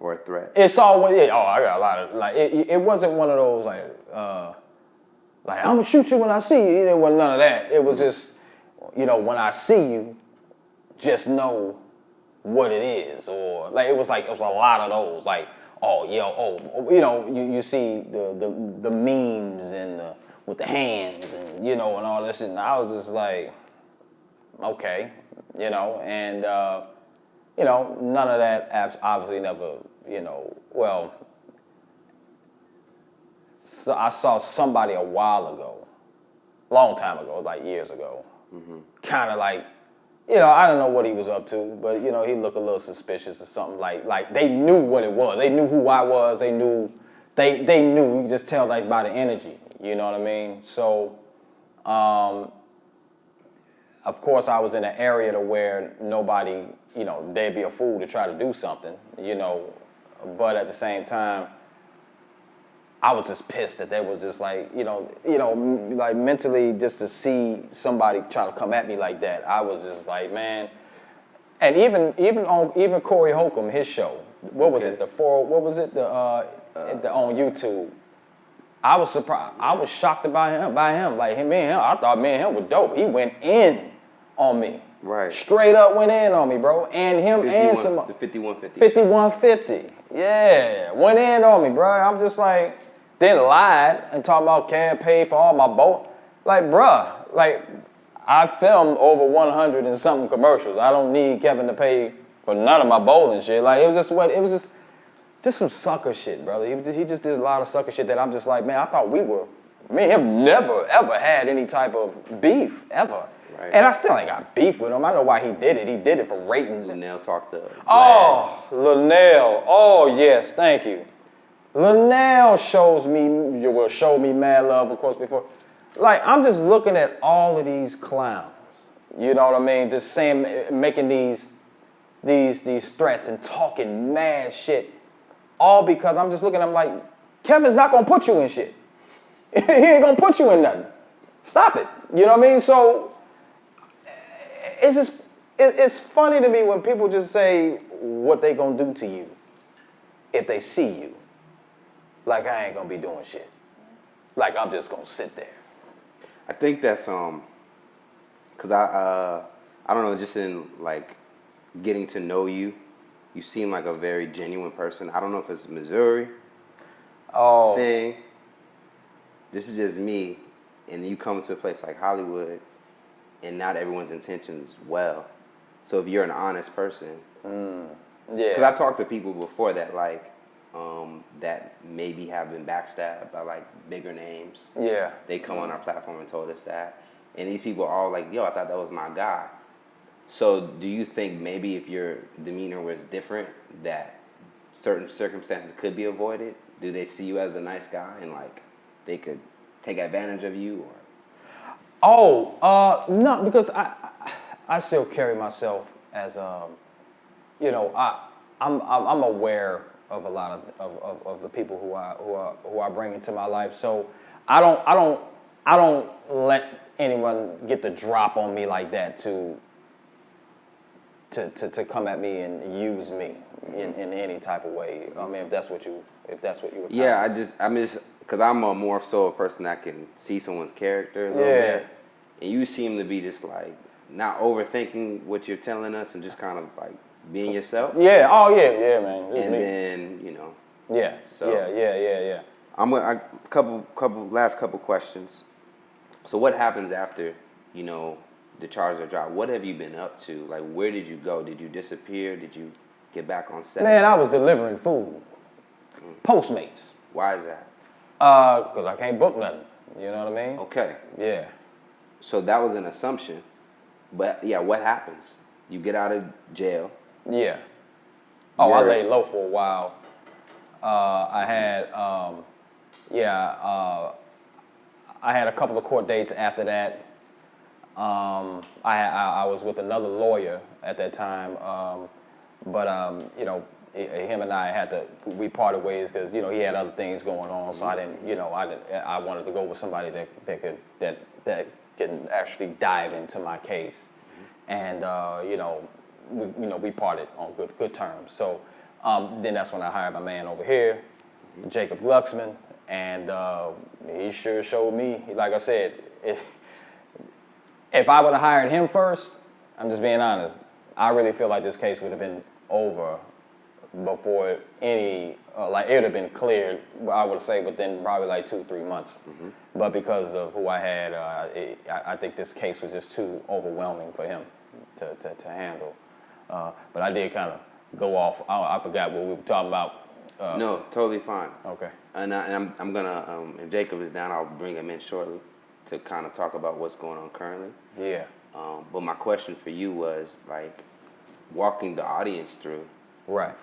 Or a threat? It's always, I got a lot of, like, it wasn't one of those, like, I'm gonna shoot you when I see you. It wasn't none of that. It was just, when I see you, just know what it is. Or, like, it was a lot of those. Like, you see the memes and with the hands and, and all that shit. And I was just like, okay, and, none of that obviously never, well, so I saw somebody a while ago, long time ago, like years ago, kind of like, I don't know what he was up to, but, he looked a little suspicious or something, like they knew what it was. They knew who I was. They knew, they knew. You could just tell, like, by the energy, you know what I mean? So, of course, I was in an area to where nobody, they'd be a fool to try to do something, but at the same time, I was just pissed that they was just like, like mentally, just to see somebody trying to come at me like that, I was just like, man. And even Corey Holcomb, his show, what was it? The on YouTube. I was surprised. I was shocked by him. Like me and him, I thought me and him were dope. He went in on me. Right. Straight up went in on me, bro. And him and some the 5150. 5150. Yeah. Went in on me, bro. I'm just like, then lied and talking about can't pay for all my boat. Like, bruh, like, I filmed over 100 and something commercials. I don't need Kevin to pay for none of my bowling shit. Like, it was just some sucker shit, brother. He just did a lot of sucker shit that I'm just like, man, I thought me and him never, ever had any type of beef, ever. Right. And I still ain't got beef with him. I know why he did it. He did it for ratings. Linnell talked to Oh, Linnell. Oh, yes, thank you. Linnell showed me mad love, of course, before. Like, I'm just looking at all of these clowns. You know what I mean? Just saying, making these threats and talking mad shit. All because I'm just looking at them like, Kevin's not going to put you in shit. He ain't going to put you in nothing. Stop it. You know what I mean? So, it's funny to me when people just say what they going to do to you if they see you. Like, I ain't going to be doing shit. Like, I'm just going to sit there. I think that's, because I don't know, just in, like, getting to know you, you seem like a very genuine person. I don't know if it's Missouri thing. This is just me, and you come to a place like Hollywood, and not everyone's intentions well. So if you're an honest person, yeah. Because I've talked to people before that, like, that maybe have been backstabbed by, like, bigger names. Yeah. They come on our platform and told us that. And these people are all like, yo, I thought that was my guy. So do you think maybe if your demeanor was different, that certain circumstances could be avoided? Do they see you as a nice guy and, like, they could take advantage of you? Or? No, because I still carry myself as, I'm aware of a lot of the people who I bring into my life. So I don't let anyone get the drop on me like that to come at me and use me in any type of way. I mean, if that's what you were. Yeah, I'm just because I'm a more so a person that can see someone's character a little bit, and you seem to be just like not overthinking what you're telling us and just kind of like being yourself. Yeah. Oh yeah, man. And then Yeah. So yeah. I'm gonna last couple questions. So what happens after the charges are dropped? What have you been up to? Like, where did you go? Did you disappear? Did you get back on set? Man, I was delivering food. Postmates. Why is that? Because I can't book nothing. You know what I mean? Okay. Yeah. So that was an assumption. But, yeah, what happens? You get out of jail. Yeah. Oh, I laid low for a while. I had a couple of court dates after that. I was with another lawyer at that time, but you know, him and I we parted ways because you know he had other things going on, so I didn't, you know, I wanted to go with somebody that can actually dive into my case, and you know, we parted on good terms. So then that's when I hired my man over here, Jacob Glucksman, and he sure showed me, like I said, if I would have hired him first, I'm just being honest, I really feel like this case would have been over before any, like it would have been cleared, I would say within probably like 2-3 months. But because of who I had, I think this case was just too overwhelming for him to handle. But I did kind of go off. I forgot what we were talking about. No, totally fine. Okay. And I'm gonna, if Jacob is down, I'll bring him in shortly to kind of talk about what's going on currently. Yeah. But my question for you was like walking the audience through. Right.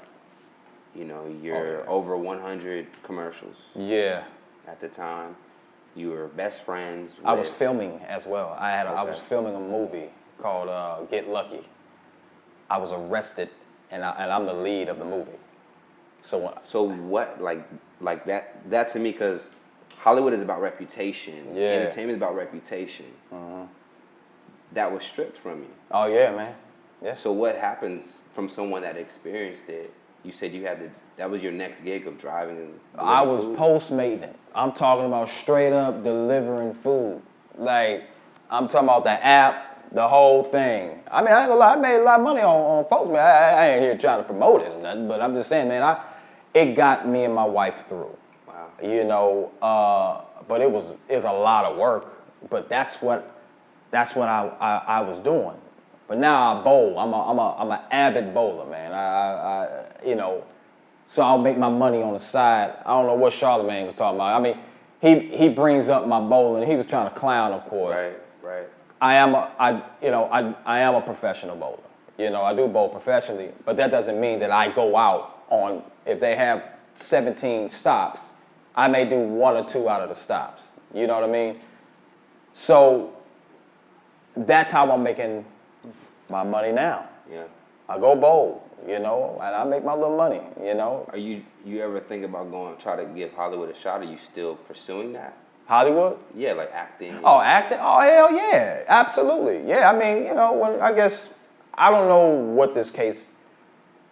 You know, you're over 100 commercials. Yeah. At the time, you were best friends. I was filming as well. I was filming a movie called Get Lucky. I was arrested, and I'm the lead of the movie. So what, like that to me, because Hollywood is about reputation. Yeah. Entertainment is about reputation. That was stripped from you. Oh yeah, man. Yeah. So what happens from someone that experienced it? You said you had that was your next gig of driving and I was food? Postmating. I'm talking about straight up delivering food. Like, I'm talking about the app, the whole thing. I mean, I ain't gonna lie, I made a lot of money on Postmating. I ain't here trying to promote it or nothing, but I'm just saying, man, it got me and my wife through. Wow. You know, but it's a lot of work. But that's what I was doing. But now I bowl. I'm an avid bowler, man. I you know, so I'll make my money on the side. I don't know what Charlamagne was talking about. I mean, he brings up my bowling. He was trying to clown, of course. Right. I am a professional bowler. You know, I do bowl professionally, but that doesn't mean that I go out on, if they have 17 stops, I may do 1 or 2 out of the stops. You know what I mean? So that's how I'm making my money now. Yeah. I go bowl, you know, and I make my little money, you know. Are you ever think about try to give Hollywood a shot? Are you still pursuing that? Hollywood? Yeah, like acting. Oh, acting? Oh, hell yeah, absolutely. Yeah, I mean, you know, I guess I don't know what this case.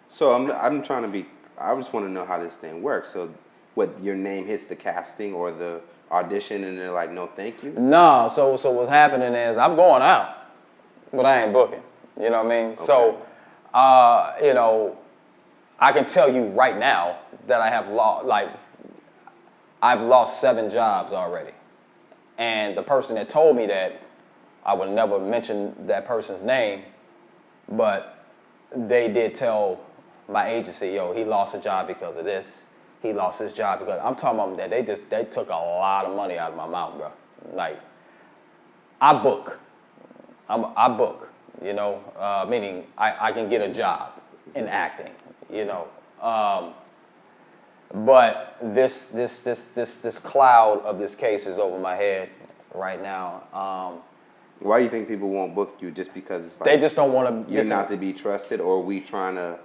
So I'm trying to be. I just want to know how this thing works. So, what, your name hits the casting or the audition, and they're like, no, thank you. No, so what's happening is I'm going out, but I ain't booking. You know what I mean? Okay. So, you know, I can tell you right now that I've lost 7 jobs already. And the person that told me that, I would never mention that person's name, but they did tell my agency, yo, he lost a job because of this. He lost his job because, I'm talking about that they took a lot of money out of my mouth, bro. Like, I book, you know, meaning I can get a job in acting, you know. But this cloud of this case is over my head right now. Why do you think people won't book you? Just because it's like they just don't want to. You're not to be trusted, or are we trying to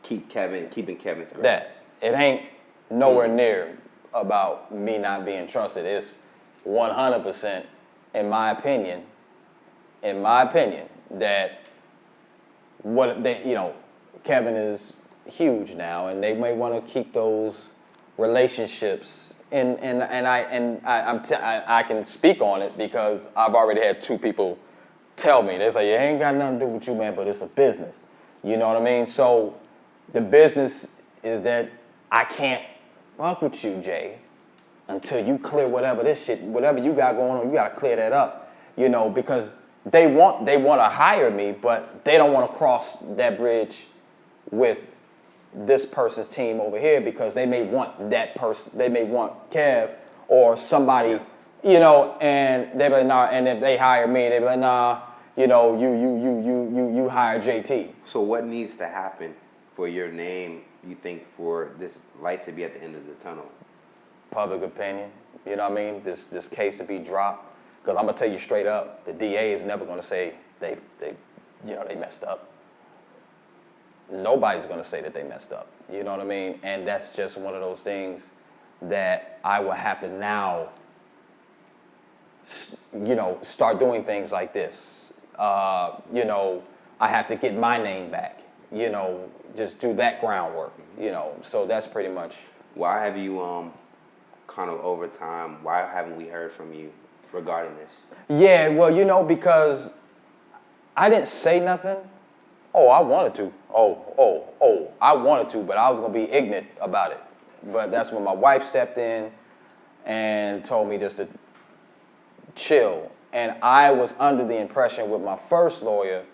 keeping Kevin's grace? That it ain't nowhere near about me not being trusted. It's 100%, in my opinion, that what they, you know, Kevin is huge now, and they may want to keep those relationships. And I can speak on it because I've already had 2 people tell me. They say, it ain't got nothing to do with you, man, but it's a business. You know what I mean? So the business is that I can't fuck with you, Jay, until you clear whatever you got going on, you got to clear that up, you know, because they want to hire me, but they don't want to cross that bridge with this person's team over here because they may want that person, they may want Kev or somebody, you know, and they be like, nah, and if they hire me, they be like, nah, you know, you hire JT. So what needs to happen for your name, you think, for this light to be at the end of the tunnel? Public opinion, you know what I mean? This case to be dropped. Because I'm gonna tell you straight up, the DA is never gonna say they messed up. Nobody's gonna say that they messed up. You know what I mean? And that's just one of those things that I will have to now, start doing things like this. I have to get my name back. Just do that groundwork. So that's pretty much. Why have you kind of over time? Why haven't we heard from you regarding this? Yeah, well, because I didn't say nothing. Oh, I wanted to. I wanted to, but I was gonna be ignorant about it. But that's when my wife stepped in and told me just to chill. And I was under the impression with my first lawyer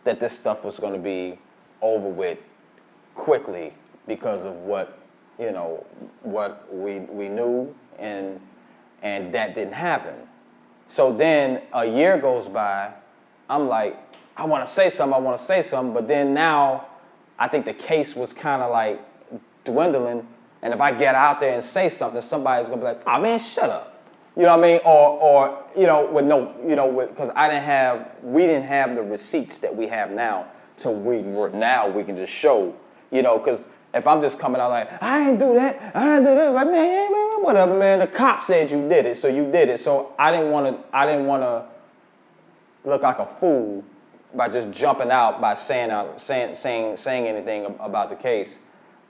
that this stuff was gonna be over with quickly because of what we knew, and that didn't happen. So then a year goes by, I'm like, I want to say something, but then now I think the case was kind of like dwindling, and if I get out there and say something, somebody's gonna be like, "Oh man, shut up," you know what I mean? Or because we didn't have the receipts that we have now, so we can just show, because if I'm just coming out like, I ain't do that, like, man, whatever, man. The cop said you did it, so you did it. So I didn't want to look like a fool by just jumping out by saying anything about the case.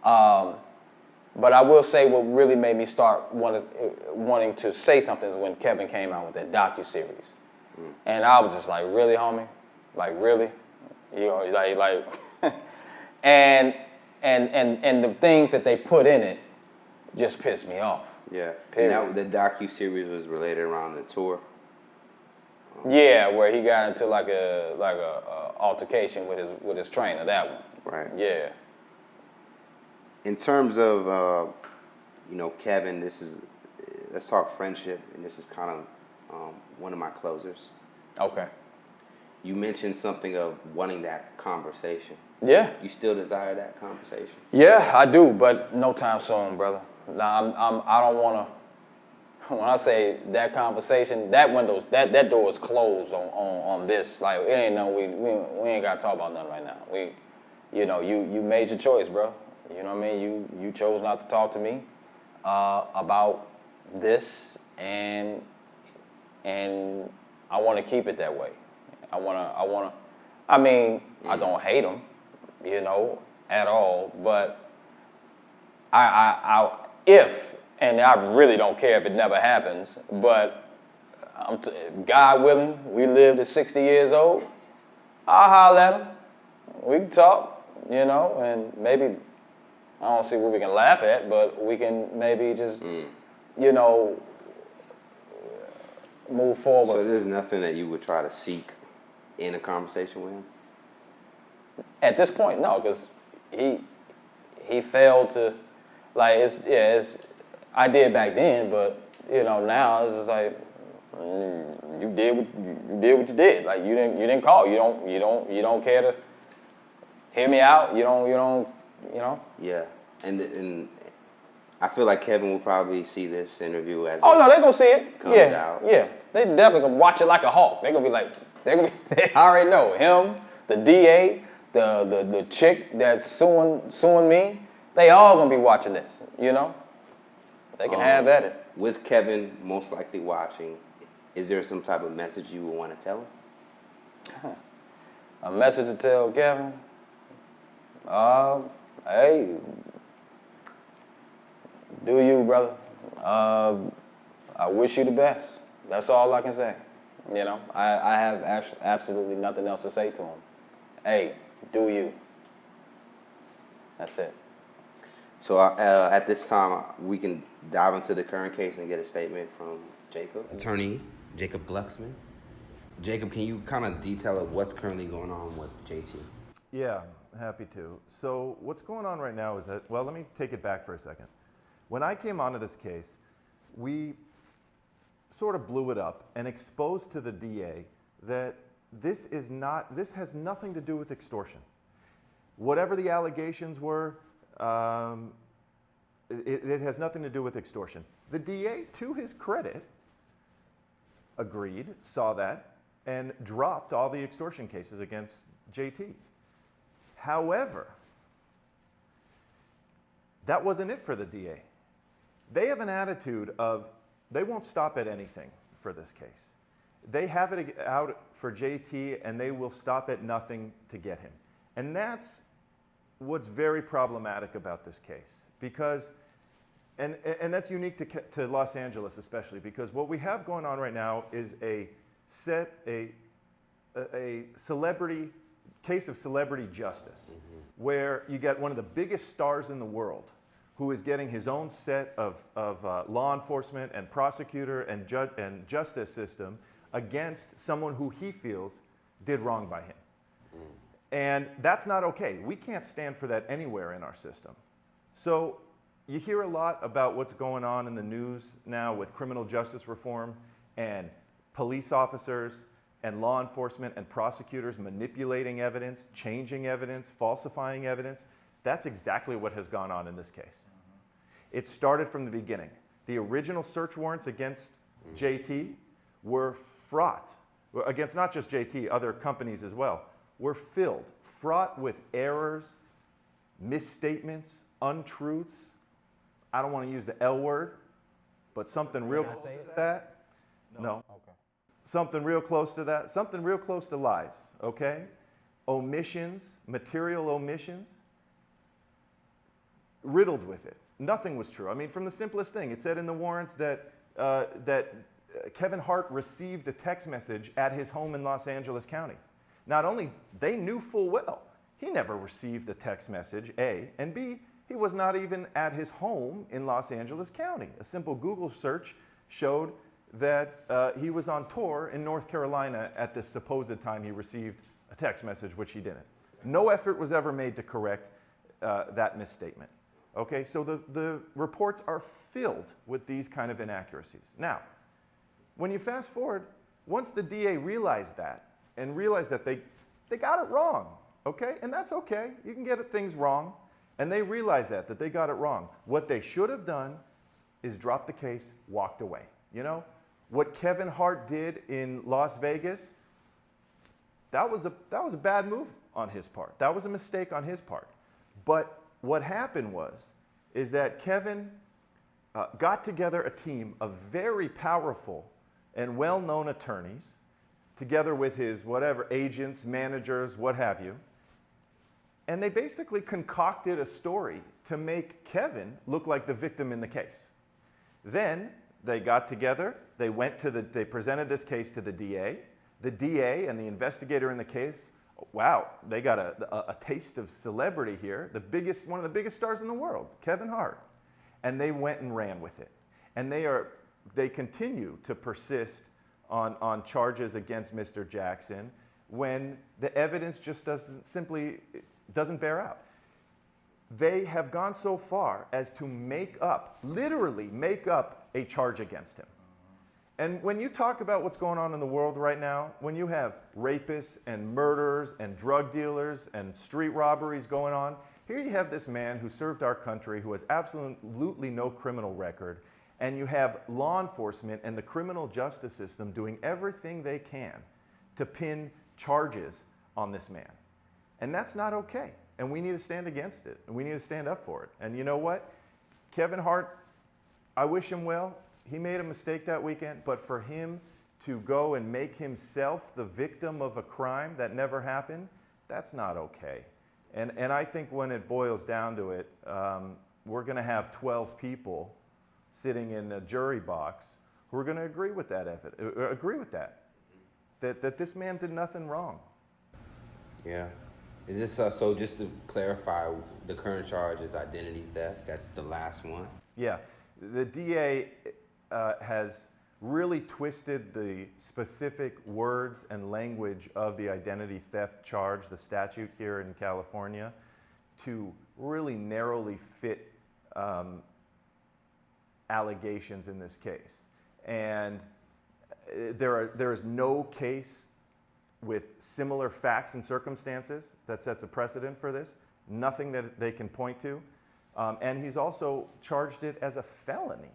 But I will say what really made me start wanting to say something is when Kevin came out with that docuseries. And I was just like, really, homie? Like, really? And the things that they put in it just pissed me off. Yeah. Period. And the docu-series was related around the tour. Yeah, where he got into like a altercation with his trainer. That one. Right. Yeah. In terms of Kevin, let's talk friendship, and this is kind of one of my closers. Okay. You mentioned something of wanting that conversation. Yeah. You still desire that conversation? Yeah, I do, but no time soon, brother. Now, I don't want to. When I say that conversation, that door is closed on this. Like, it ain't no, we ain't got to talk about nothing right now. You made your choice, bro. You know what I mean? You chose not to talk to me about this, and I want to keep it that way. I don't hate him, at all, but and I really don't care if it never happens, but God willing, we live to 60 years old, I'll holler at him. We can talk, and maybe, I don't see what we can laugh at, but we can maybe just, move forward. So there's nothing that you would try to seek in a conversation with him? At this point, no, because he failed to, like, I did back then, but now it's just like you did what you did. Like, you didn't call. You don't care to hear me out. You don't. Yeah, and I feel like Kevin will probably see this interview as no, they're gonna see it. Comes out. Yeah, they definitely gonna watch it like a hawk. They're gonna be like, they already know him, the DA, the chick that's suing me. They all gonna be watching this. They can have at it. With Kevin most likely watching, is there some type of message you would want to tell him? A message to tell Kevin? Hey, do you, brother? I wish you the best. That's all I can say. I have absolutely nothing else to say to him. Hey, do you? That's it. So at this time, we can dive into the current case and get a statement from Jacob. Attorney Jacob Glucksman. Jacob, can you kind of detail of what's currently going on with JT? Yeah, happy to. So what's going on right now is that, well, let me take it back for a second. When I came onto this case, we sort of blew it up and exposed to the DA that this has nothing to do with extortion. Whatever the allegations were, it has nothing to do with extortion. The DA, to his credit, agreed, saw that, and dropped all the extortion cases against JT. However, that wasn't it for the DA. They have an attitude of they won't stop at anything for this case. They have it out for JT and they will stop at nothing to get him. And that's what's very problematic about this case, because, and that's unique to Los Angeles especially, because what we have going on right now is a celebrity case of celebrity justice, where you get one of the biggest stars in the world who is getting his own set of law enforcement and prosecutor and judge and justice system against someone who he feels did wrong by him. And that's not okay. We can't stand for that anywhere in our system. So you hear a lot about what's going on in the news now with criminal justice reform and police officers and law enforcement and prosecutors manipulating evidence, changing evidence, falsifying evidence. That's exactly what has gone on in this case. It started from the beginning. The original search warrants against JT were fraught, against not just JT, other companies as well, were fraught with errors, misstatements, untruths. I don't want to use the L word, but something real close to that. No. Okay. Something real close to that. Something real close to lies, okay? Omissions, material omissions, riddled with it. Nothing was true. I mean, from the simplest thing, it said in the warrants that Kevin Hart received a text message at his home in Los Angeles County. Not only, they knew full well, he never received a text message, A, and B, he was not even at his home in Los Angeles County. A simple Google search showed that he was on tour in North Carolina at the supposed time he received a text message, which he didn't. No effort was ever made to correct that misstatement. Okay, so the reports are filled with these kind of inaccuracies. Now, when you fast forward, once the DA realized that, and realized that they got it wrong, okay? And that's okay, you can get things wrong. And they realized that they got it wrong. What they should have done is dropped the case, walked away. You know, what Kevin Hart did in Las Vegas, that was a bad move on his part. That was a mistake on his part. But what happened is that Kevin got together a team of very powerful and well-known attorneys, together with his whatever agents, managers, what have you, and they basically concocted a story to make Kevin look like the victim in the case. Then they got together, they presented this case to the DA. The DA and the investigator in the case, wow, they got a taste of celebrity here, one of the biggest stars in the world, Kevin Hart. And they went and ran with it. And they continue to persist on charges against Mr. Jackson when the evidence just doesn't bear out. They have gone so far as to literally make up a charge against him. And when you talk about what's going on in the world right now, when you have rapists and murderers and drug dealers and street robberies going on, here you have this man who served our country who has absolutely no criminal record, and you have law enforcement and the criminal justice system doing everything they can to pin charges on this man. And that's not okay. And we need to stand against it. And we need to stand up for it. And you know what? Kevin Hart, I wish him well. He made a mistake that weekend, but for him to go and make himself the victim of a crime that never happened, that's not okay. And I think when it boils down to it, we're going to have 12 people sitting in a jury box who are going to agree with that this man did nothing wrong. Yeah. Is this, so just to clarify, the current charge is identity theft? That's the last one? Yeah. The DA has really twisted the specific words and language of the identity theft charge, the statute here in California, to really narrowly fit allegations in this case. And there is no case with similar facts and circumstances that sets a precedent for this, nothing that they can point to. And he's also charged it as a felony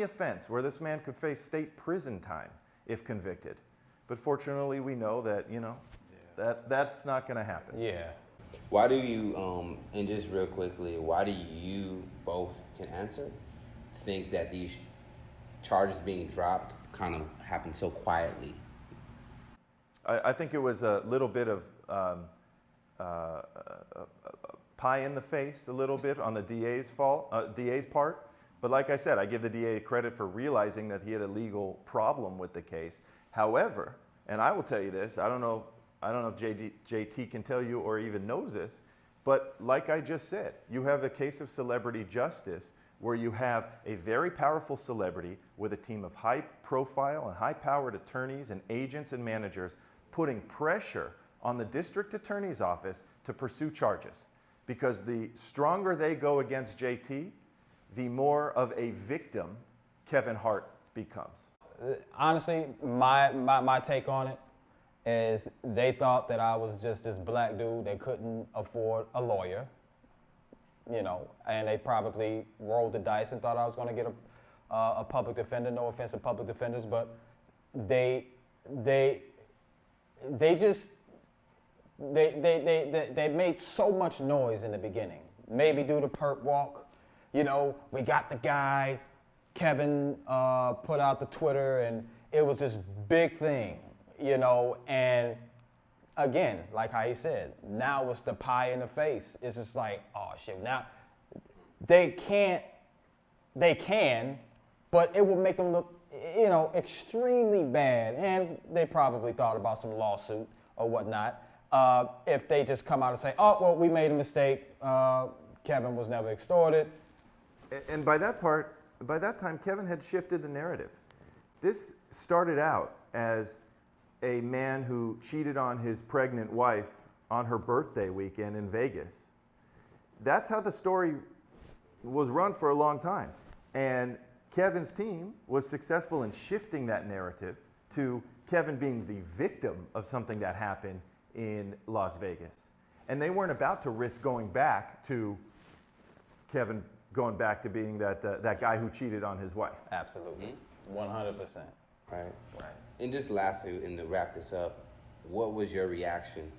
offense where this man could face state prison time. if convicted. But fortunately, we know that, that's not going to happen. Yeah. Why do you, and just real quickly, why do you both can answer, think that these charges being dropped kind of happened so quietly? I think it was a little bit of pie in the face, a little bit on the DA's part. But like I said, I give the DA credit for realizing that he had a legal problem with the case. However, and I will tell you this, I don't know if JT can tell you or even knows this, but like I just said, you have a case of celebrity justice where you have a very powerful celebrity with a team of high profile and high powered attorneys and agents and managers putting pressure on the district attorney's office to pursue charges. Because the stronger they go against JT, the more of a victim Kevin Hart becomes. Honestly, my take on it is they thought that I was just this black dude that couldn't afford a lawyer, and they probably rolled the dice and thought I was going to get a public defender. No offense to public defenders, but they made so much noise in the beginning. Maybe due to perp walk. We got the guy. Kevin put out the Twitter, and it was this big thing, and again, like how he said, now it's the pie in the face. It's just like, oh shit, now they can, but it will make them look, extremely bad, and they probably thought about some lawsuit or whatnot if they just come out and say, oh, well, we made a mistake, Kevin was never extorted. And by that time, Kevin had shifted the narrative. This started out as a man who cheated on his pregnant wife on her birthday weekend in Vegas. That's how the story was run for a long time. And Kevin's team was successful in shifting that narrative to Kevin being the victim of something that happened in Las Vegas. And they weren't about to risk going back to Kevin going back to being that guy who cheated on his wife. Absolutely. 100%. Right. And just lastly, and to wrap this up, what was your reaction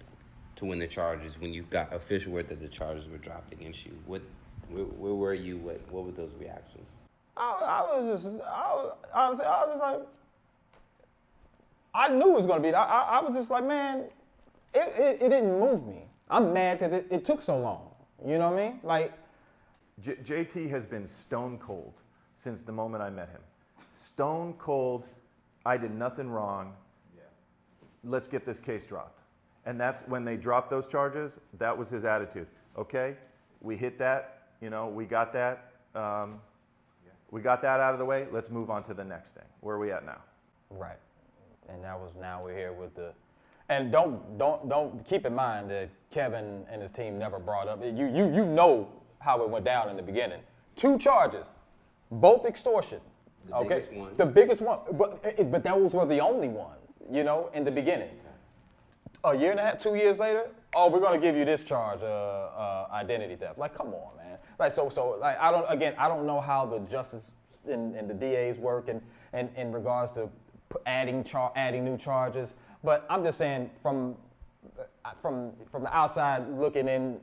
to when you got official word that the charges were dropped against you? Where were you? What were those reactions? I was just like, I knew it was going to be. I was just like, man, it didn't move me. I'm mad that it took so long. You know what I mean? Like, JT has been stone cold since the moment I met him. Stone cold, I did nothing wrong. Yeah. Let's get this case dropped. And that's when they dropped those charges, that was his attitude. Okay, we hit that, we got that. We got that out of the way, let's move on to the next thing. Where are we at now? Right. And now we're here with and don't keep in mind that Kevin and his team never brought up, you know how it went down in the beginning. 2 charges, both extortion. Biggest one. The biggest one, but those were the only ones, in the beginning. Okay. A year and a half, 2 years later, oh, we're gonna give you this charge, identity theft. Like, come on, man. Like, so like, I don't know how the justice and the DAs work and in regards to adding new charges, but I'm just saying from the outside looking in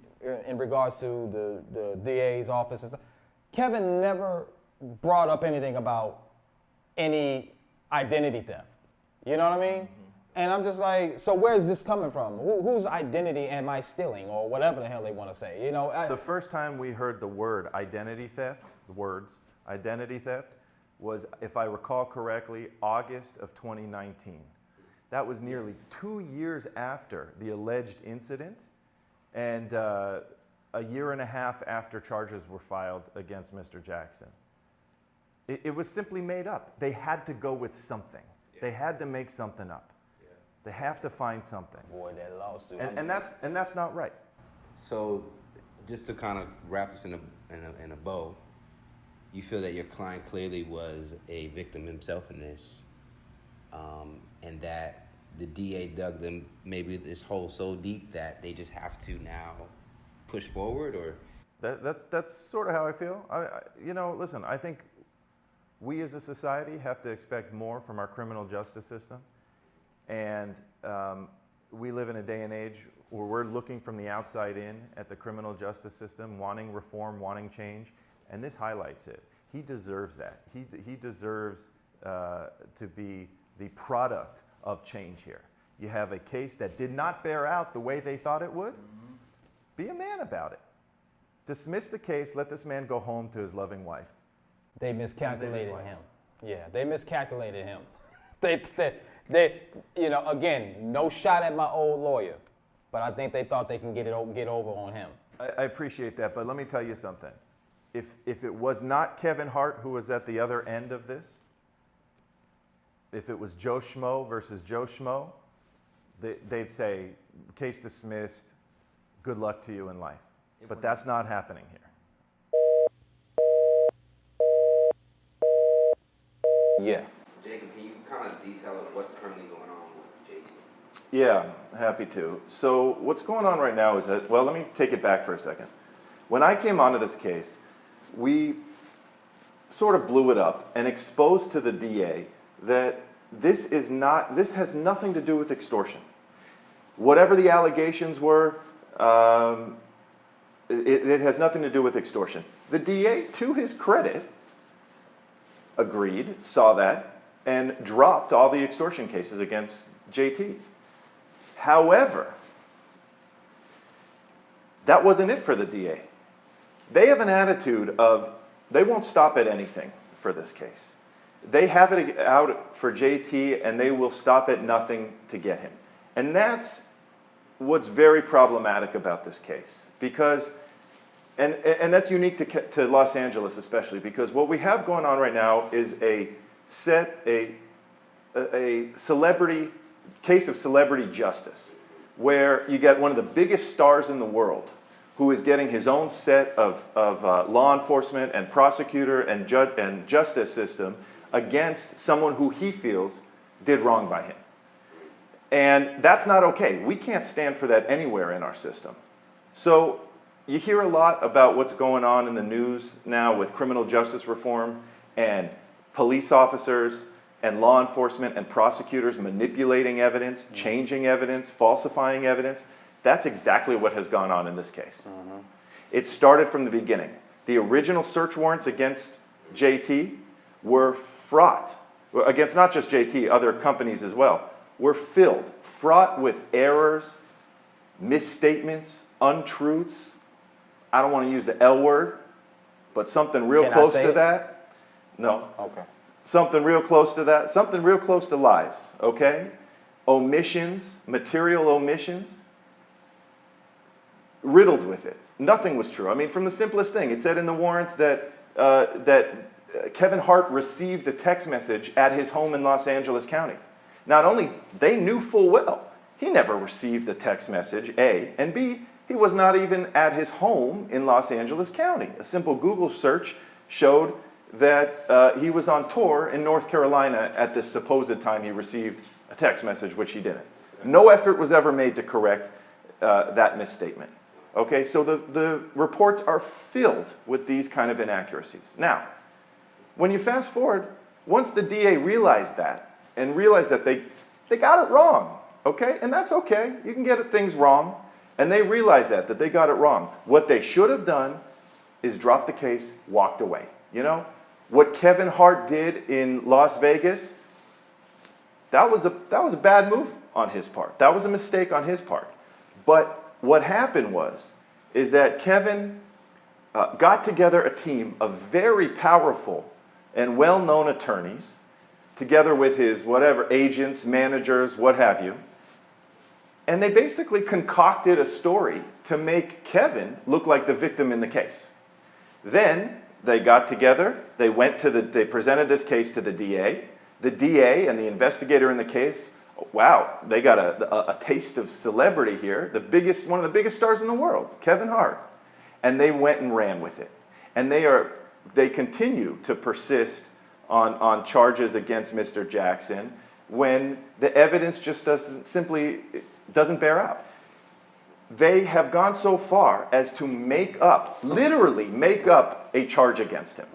regards to the DA's office and stuff, Kevin never brought up anything about any identity theft. You know what I mean? Mm-hmm. And I'm just like, so where is this coming from? Whose identity am I stealing, or whatever the hell they want to say? The first time we heard the word identity theft, identity theft, was, if I recall correctly, August of 2019. That was nearly 2 years after the alleged incident, and a year and a half after charges were filed against Mr. Jackson. It was simply made up. They had to go with something. Yeah. They had to make something up. Yeah. They have to find something. Avoid that lawsuit. And that's not right. So, just to kind of wrap this in a bow, you feel that your client clearly was a victim himself in this, and that the DA dug them maybe this hole so deep that they just have to now push forward, or that's sort of how I feel. Listen, I think we as a society have to expect more from our criminal justice system. And we live in a day and age where we're looking from the outside in at the criminal justice system, wanting reform, wanting change, and this highlights it. He deserves that. He deserves to be the product of change here. You have a case that did not bear out the way they thought it would. Be a man about it. Dismiss the case, let this man go home to his loving wife. They miscalculated him. Yeah, they miscalculated him. They, you know, again, no shot at my old lawyer, but I think they thought they can get over on him. I appreciate that, but let me tell you something. If it was not Kevin Hart who was at the other end of this, if it was Joe Schmo versus Joe Schmo, they'd say, case dismissed, good luck to you in life. But that's not happening here. Yeah. Jacob, can you kind of detail what's currently going on with JT? Yeah, happy to. So what's going on right now is that, well, let me take it back for a second. When I came onto this case, we sort of blew it up and exposed to the DA that this has nothing to do with extortion. Whatever the allegations were, it has nothing to do with extortion. The DA, to his credit, agreed, saw that, and dropped all the extortion cases against JT. However, that wasn't it for the DA. They have an attitude of they won't stop at anything for this case. They have it out for JT and they will stop at nothing to get him. And that's what's very problematic about this case. Because, and that's unique to Los Angeles especially, because what we have going on right now is a celebrity case of celebrity justice, where you get one of the biggest stars in the world who is getting his own set of law enforcement and prosecutor and justice system against someone who he feels did wrong by him. And that's not okay. We can't stand for that anywhere in our system. So you hear a lot about what's going on in the news now with criminal justice reform and police officers and law enforcement and prosecutors manipulating evidence, changing evidence, falsifying evidence. That's exactly what has gone on in this case. Mm-hmm. It started from the beginning. The original search warrants against JT were fraught, against not just JT, other companies as well, were fraught with errors, misstatements, untruths. I don't want to use the L word, but something real close to that. No. Okay. Something real close to that. Something real close to lies, okay? Omissions, material omissions, riddled with it. Nothing was true. I mean, from the simplest thing, it said in the warrants that Kevin Hart received a text message at his home in Los Angeles County. Not only, they knew full well, he never received a text message, A, and B, he was not even at his home in Los Angeles County. A simple Google search showed that he was on tour in North Carolina at this supposed time he received a text message, which he didn't. No effort was ever made to correct that misstatement. Okay, so the reports are filled with these kind of inaccuracies. Now, when you fast forward, once the DA realized that, and realized that they got it wrong, okay? And that's okay, you can get things wrong, and they realized that they got it wrong. What they should have done is dropped the case, walked away, you know? What Kevin Hart did in Las Vegas, that was a bad move on his part. That was a mistake on his part. But what happened is that Kevin got together a team of very powerful and well-known attorneys, together with his whatever agents, managers, what have you, and they basically concocted a story to make Kevin look like the victim in the case. Then they got together, they presented this case to the DA. The DA and the investigator in the case, wow, they got a taste of celebrity here. One of the biggest stars in the world, Kevin Hart. And they went and ran with it. And they continue to persist on charges against Mr. Jackson when the evidence just doesn't bear out. They have gone so far as to literally make up a charge against him.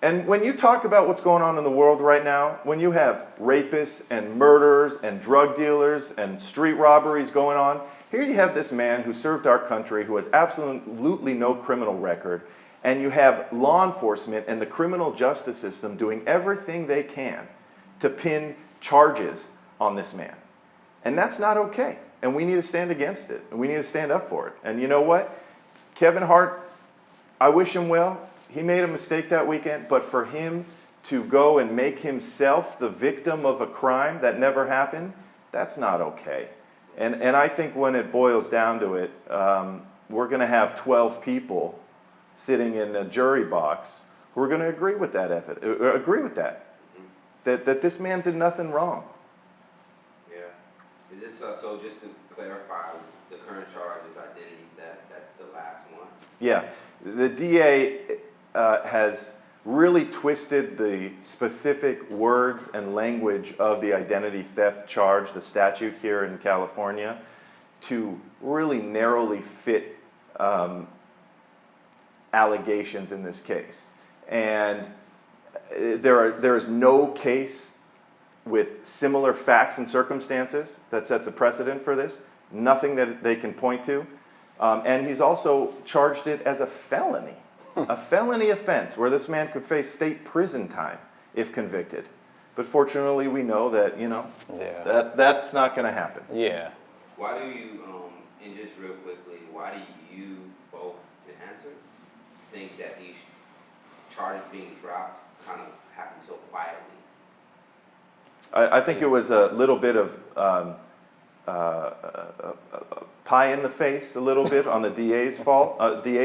And when you talk about what's going on in the world right now, when you have rapists and murderers and drug dealers and street robberies going on, here you have this man who served our country who has absolutely no criminal record, and you have law enforcement and the criminal justice system doing everything they can to pin charges on this man. And that's not okay. And we need to stand against it. And we need to stand up for it. And you know what? Kevin Hart, I wish him well. He made a mistake that weekend, but for him to go and make himself the victim of a crime that never happened, that's not okay. And I think when it boils down to it, we're going to have 12 people sitting in a jury box who are going to agree with that that this man did nothing wrong. Yeah. Is this so? Just to clarify, the current charge is identity theft. That's the last one. Yeah, the DA has really twisted the specific words and language of the identity theft charge, the statute here in California, to really narrowly fit allegations in this case. And there is no case with similar facts and circumstances that sets a precedent for this. Nothing that they can point to. And he's also charged it as a felony. A felony offense where this man could face state prison time if convicted. But fortunately, we know that, that's not going to happen. Yeah. Why do you, and just real quickly, why do you both, to answer, think that these charges being dropped kind of happened so quietly? I think it was a little bit of pie in the face, a little bit on the DA's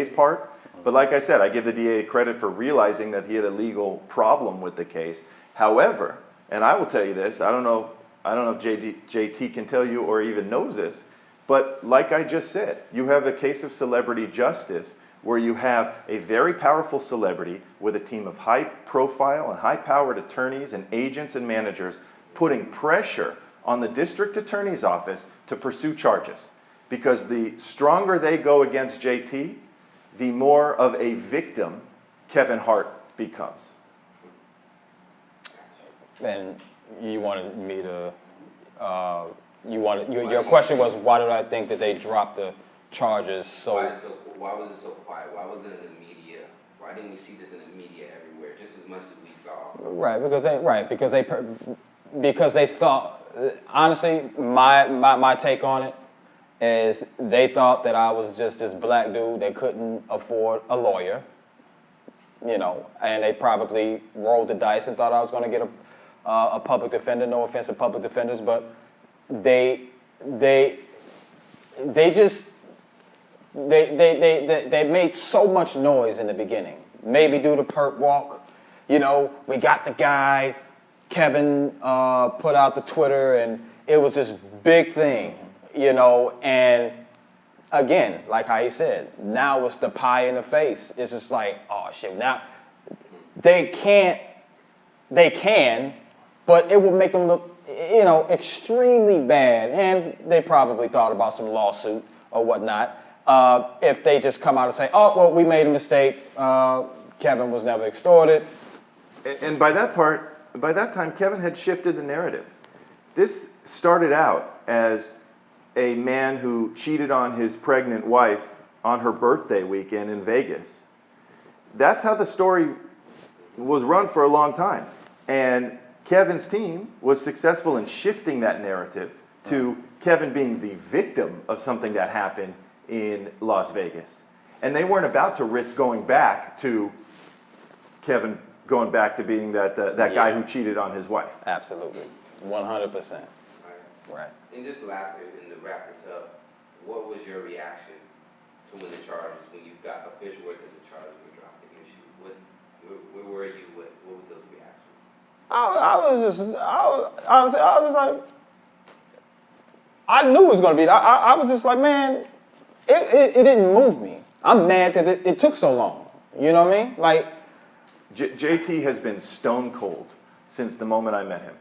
part. But like I said, I give the DA credit for realizing that he had a legal problem with the case. However, and I will tell you this, I don't know if JT can tell you or even knows this, but like I just said, you have a case of celebrity justice where you have a very powerful celebrity with a team of high profile and high powered attorneys and agents and managers putting pressure on the district attorney's office to pursue charges. Because the stronger they go against JT, the more of a victim Kevin Hart becomes. And you wanted me to, your question was, why did I think that they dropped the charges so... Why was it so quiet? Why wasn't it in the media? Why didn't we see this in the media everywhere, just as much as we saw? Because they thought, honestly, my take on it is they thought that I was just this black dude that couldn't afford a lawyer, and they probably rolled the dice and thought I was going to get a public defender. No offense to public defenders, but they made so much noise in the beginning. Maybe due to perp walk, we got the guy. Kevin put out the Twitter, and it was this big thing. And again, like how he said, now it's the pie in the face. It's just like, oh shit, now they can, but it will make them look, extremely bad. And they probably thought about some lawsuit or whatnot if they just come out and say, oh, well, we made a mistake. Kevin was never extorted. And by that time, Kevin had shifted the narrative. This started out as a man who cheated on his pregnant wife on her birthday weekend in Vegas. That's how the story was run for a long time. And Kevin's team was successful in shifting that narrative to Kevin being the victim of something that happened in Las Vegas. And they weren't about to risk going back to Kevin going back to being that guy who cheated on his wife. Absolutely. 100%. Right. And just lastly, and to wrap this up, what was your reaction to when you got official word that the charges were dropped against you? Where were you? What were those reactions? I was like, I knew it was going to be. I was just like, man, it didn't move me. I'm mad that it took so long. You know what I mean? Like, JT has been stone cold since the moment I met him.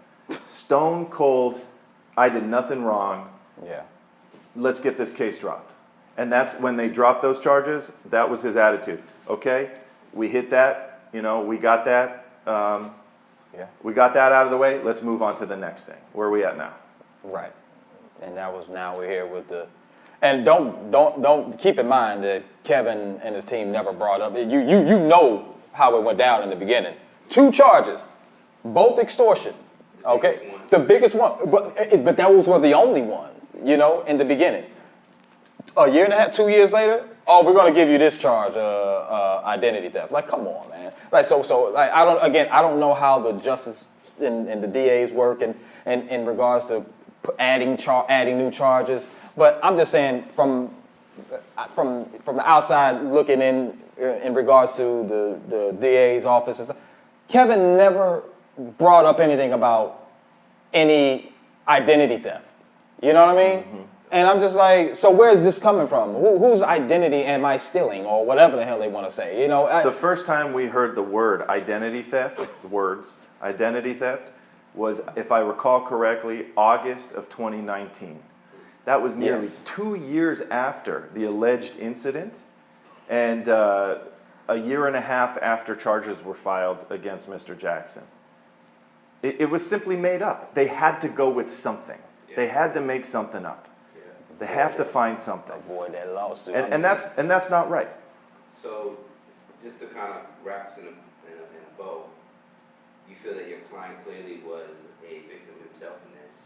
Stone cold. I did nothing wrong. Yeah. Let's get this case dropped. And that's when they dropped those charges, that was his attitude. Okay, we hit that, You know, we got that. Yeah. We got that out of the way. Let's move on to the next thing. Where are we at now? Right. And now we're here with the, and don't keep in mind that Kevin and his team never brought up, you know how it went down in the beginning. 2 charges, both extortion, okay? The biggest one, but those were the only ones, you know, in the beginning. A year and a half, 2 years later, oh, we're gonna give you this charge, identity theft. Like, come on, man. Like, so like, I don't know how the justice and the DAs work and in regards to adding new charges, but I'm just saying from the outside looking in regards to the DA's office and stuff, Kevin never brought up anything about any identity theft. You know what I mean? Mm-hmm. And I'm just like, so where is this coming from? Whose identity am I stealing, or whatever the hell they want to say? You know, the first time we heard the word identity theft, the words identity theft, was, if I recall correctly, August of 2019. That was nearly 2 years after the alleged incident, and a year and a half after charges were filed against Mr. Jackson. It was simply made up. They had to go with something. Yeah. They had to make something up. Yeah. They have to find something. Avoid that lawsuit. And that's not right. So, just to kind of wrap this in a bow, you feel that your client clearly was a victim himself in this,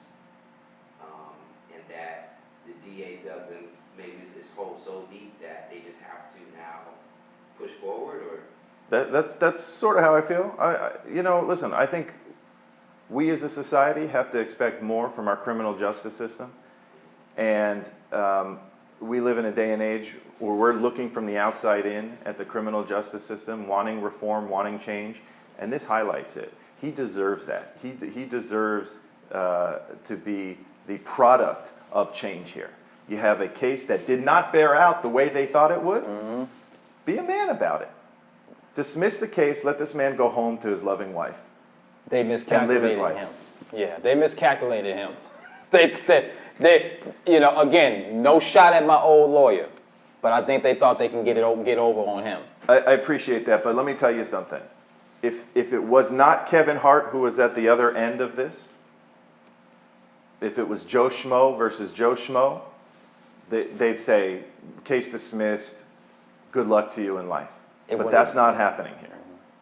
and that the DA dug them maybe this hole so deep that they just have to now push forward, or? That's sort of how I feel. You know, listen, I think we as a society have to expect more from our criminal justice system, and we live in a day and age where we're looking from the outside in at the criminal justice system, wanting reform, wanting change, and this highlights it. He deserves that. He deserves to be the product of change here. You have a case that did not bear out the way they thought it would. Mm-hmm. Be a man about it. Dismiss the case. Let this man go home to his loving wife. They miscalculated him. Yeah, they miscalculated him. They, you know, again, no shot at my old lawyer, but I think they thought they can get over on him. I appreciate that, but let me tell you something. If it was not Kevin Hart who was at the other end of this, if it was Joe Schmo versus Joe Schmo, they'd say, case dismissed, good luck to you in life. But that's not happening here.